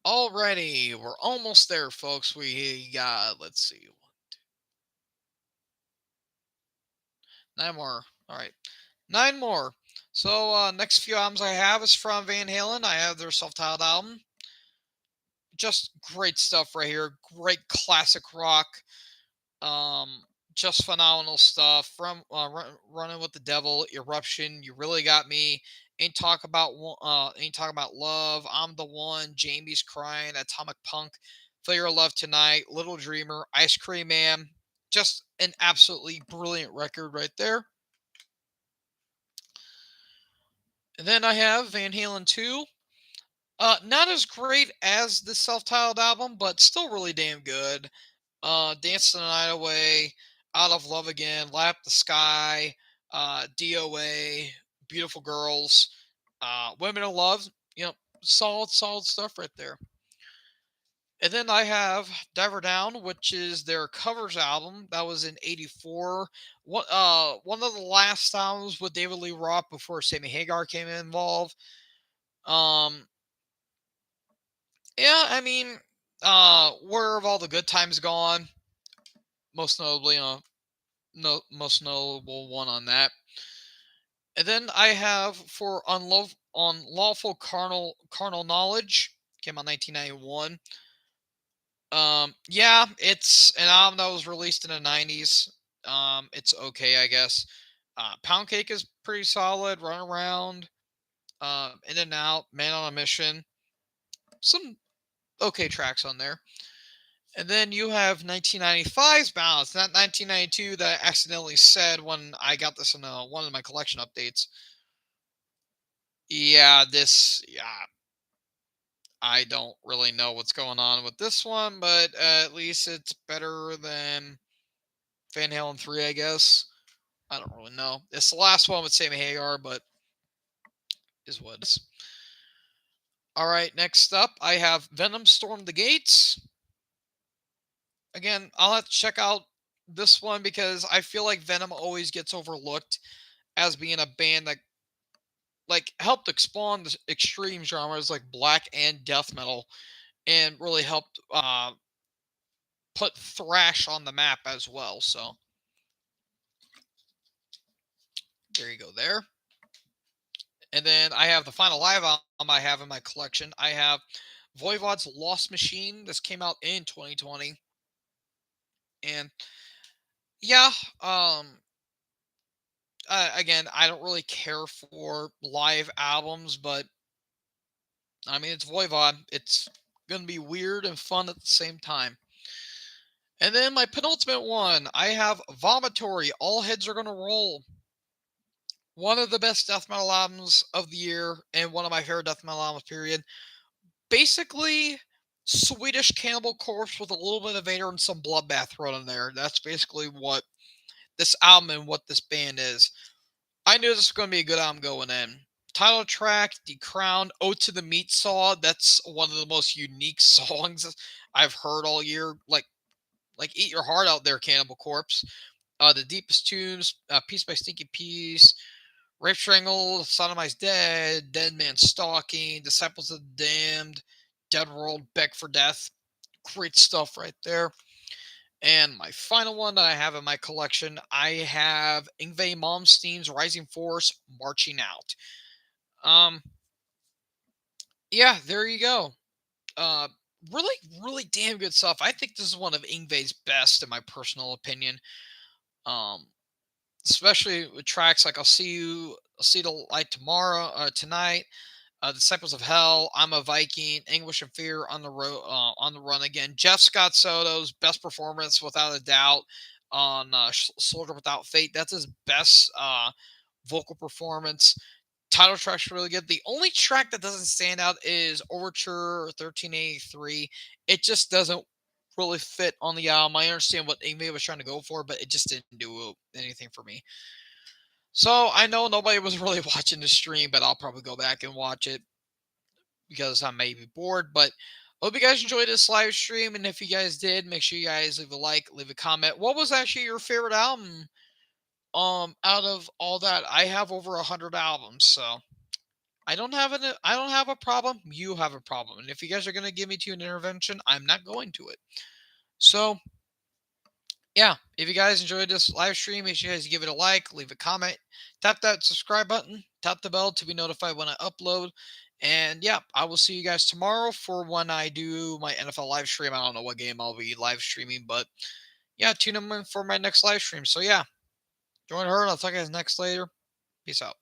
Alrighty, we're almost there, folks. We got, let's see, 9 more. All right, 9 more. So next few albums I have is from Van Halen. I have their self-titled album. Just great stuff right here. Great classic rock. Um, just phenomenal stuff from Running with the Devil, Eruption. You really got me. Ain't talk about love. I'm the one. Jamie's crying. Atomic Punk. Feel Your Love Tonight. Little Dreamer. Ice Cream Man. Just an absolutely brilliant record right there. And then I have Van Halen 2. Not as great as the self-titled album, but still really damn good. Dance the Night Away, Out of Love Again, Lap the Sky, DOA, Beautiful Girls, Women in Love. Solid, solid stuff right there. And then I have Diver Down, which is their covers album. That was in '84. One of the last albums with David Lee Roth before Sammy Hagar came involved. Um, yeah, I mean, Where Have All the Good Times Gone? Most notably, no most notable one on that. And then I have for unlawful carnal knowledge, came out 1991. Yeah, it's an album that was released in the 90s. It's okay, I guess. Pound Cake is pretty solid. Run Around, In and Out, Man on a Mission. Some okay tracks on there. And then you have 1995's Balance, not 1992 that I accidentally said when I got this in one of my collection updates. Yeah, I don't really know what's going on with this one, but at least it's better than Van Halen 3, I guess. I don't really know. It's the last one with Sammy Hagar, but is what it is. All right, next up, I have Venom Storm the Gates. Again, I'll have to check out this one because I feel like Venom always gets overlooked as being a band that helped spawn the extreme genres like black and death metal and really helped put thrash on the map as well. So there you go there. And then I have the final live album I have in my collection. I have Voivod's Lost Machine. This came out in 2020. And yeah, again, I don't really care for live albums, but I mean, it's Voivod. It's going to be weird and fun at the same time. And then my penultimate one, I have Vomitory. All Heads Are Gonna Roll. One of the best death metal albums of the year, and one of my favorite death metal albums, period. Basically, Swedish Cannibal Corpse with a little bit of Vader and some Bloodbath thrown in there. That's basically what this album and what this band is. I knew this was going to be a good album going in. Title track, The Crown, Ode to the Meat Saw. That's one of the most unique songs I've heard all year. Like Eat Your Heart Out there, Cannibal Corpse. The Deepest Tunes, Piece by Stinky Peas, Rape Strangle, Sodomized Dead, Dead Man Stalking, Disciples of the Damned, Dead World, Beg for Death. Great stuff right there. And my final one that I have in my collection, I have Yngwie Malmsteen's Rising Force, Marching Out. Um, yeah, there you go. Uh, really, really damn good stuff. I think this is one of Yngwie's best, in my personal opinion. Um, especially with tracks like I'll see the light tomorrow, tonight. Disciples of Hell, I'm a Viking, Anguish and Fear on the road, on the run again. Jeff Scott Soto's best performance, without a doubt, on Soldier Without Fate. That's his best vocal performance. Title track's really good. The only track that doesn't stand out is Overture 1383. It just doesn't really fit on the album. I understand what Amy was trying to go for, but it just didn't do anything for me. So I know nobody was really watching the stream, but I'll probably go back and watch it because I may be bored. But I hope you guys enjoyed this live stream. And if you guys did, make sure you guys leave a like, leave a comment. What was actually your favorite album out of all that? I have over 100 albums, so I don't have a problem. You have a problem. And if you guys are gonna give me to an intervention, I'm not going to it. So yeah, if you guys enjoyed this live stream, make sure you guys give it a like, leave a comment, tap that subscribe button, tap the bell to be notified when I upload. And yeah, I will see you guys tomorrow for when I do my NFL live stream. I don't know what game I'll be live streaming, but yeah, tune in for my next live stream. So yeah, join her and I'll talk to you guys next later. Peace out.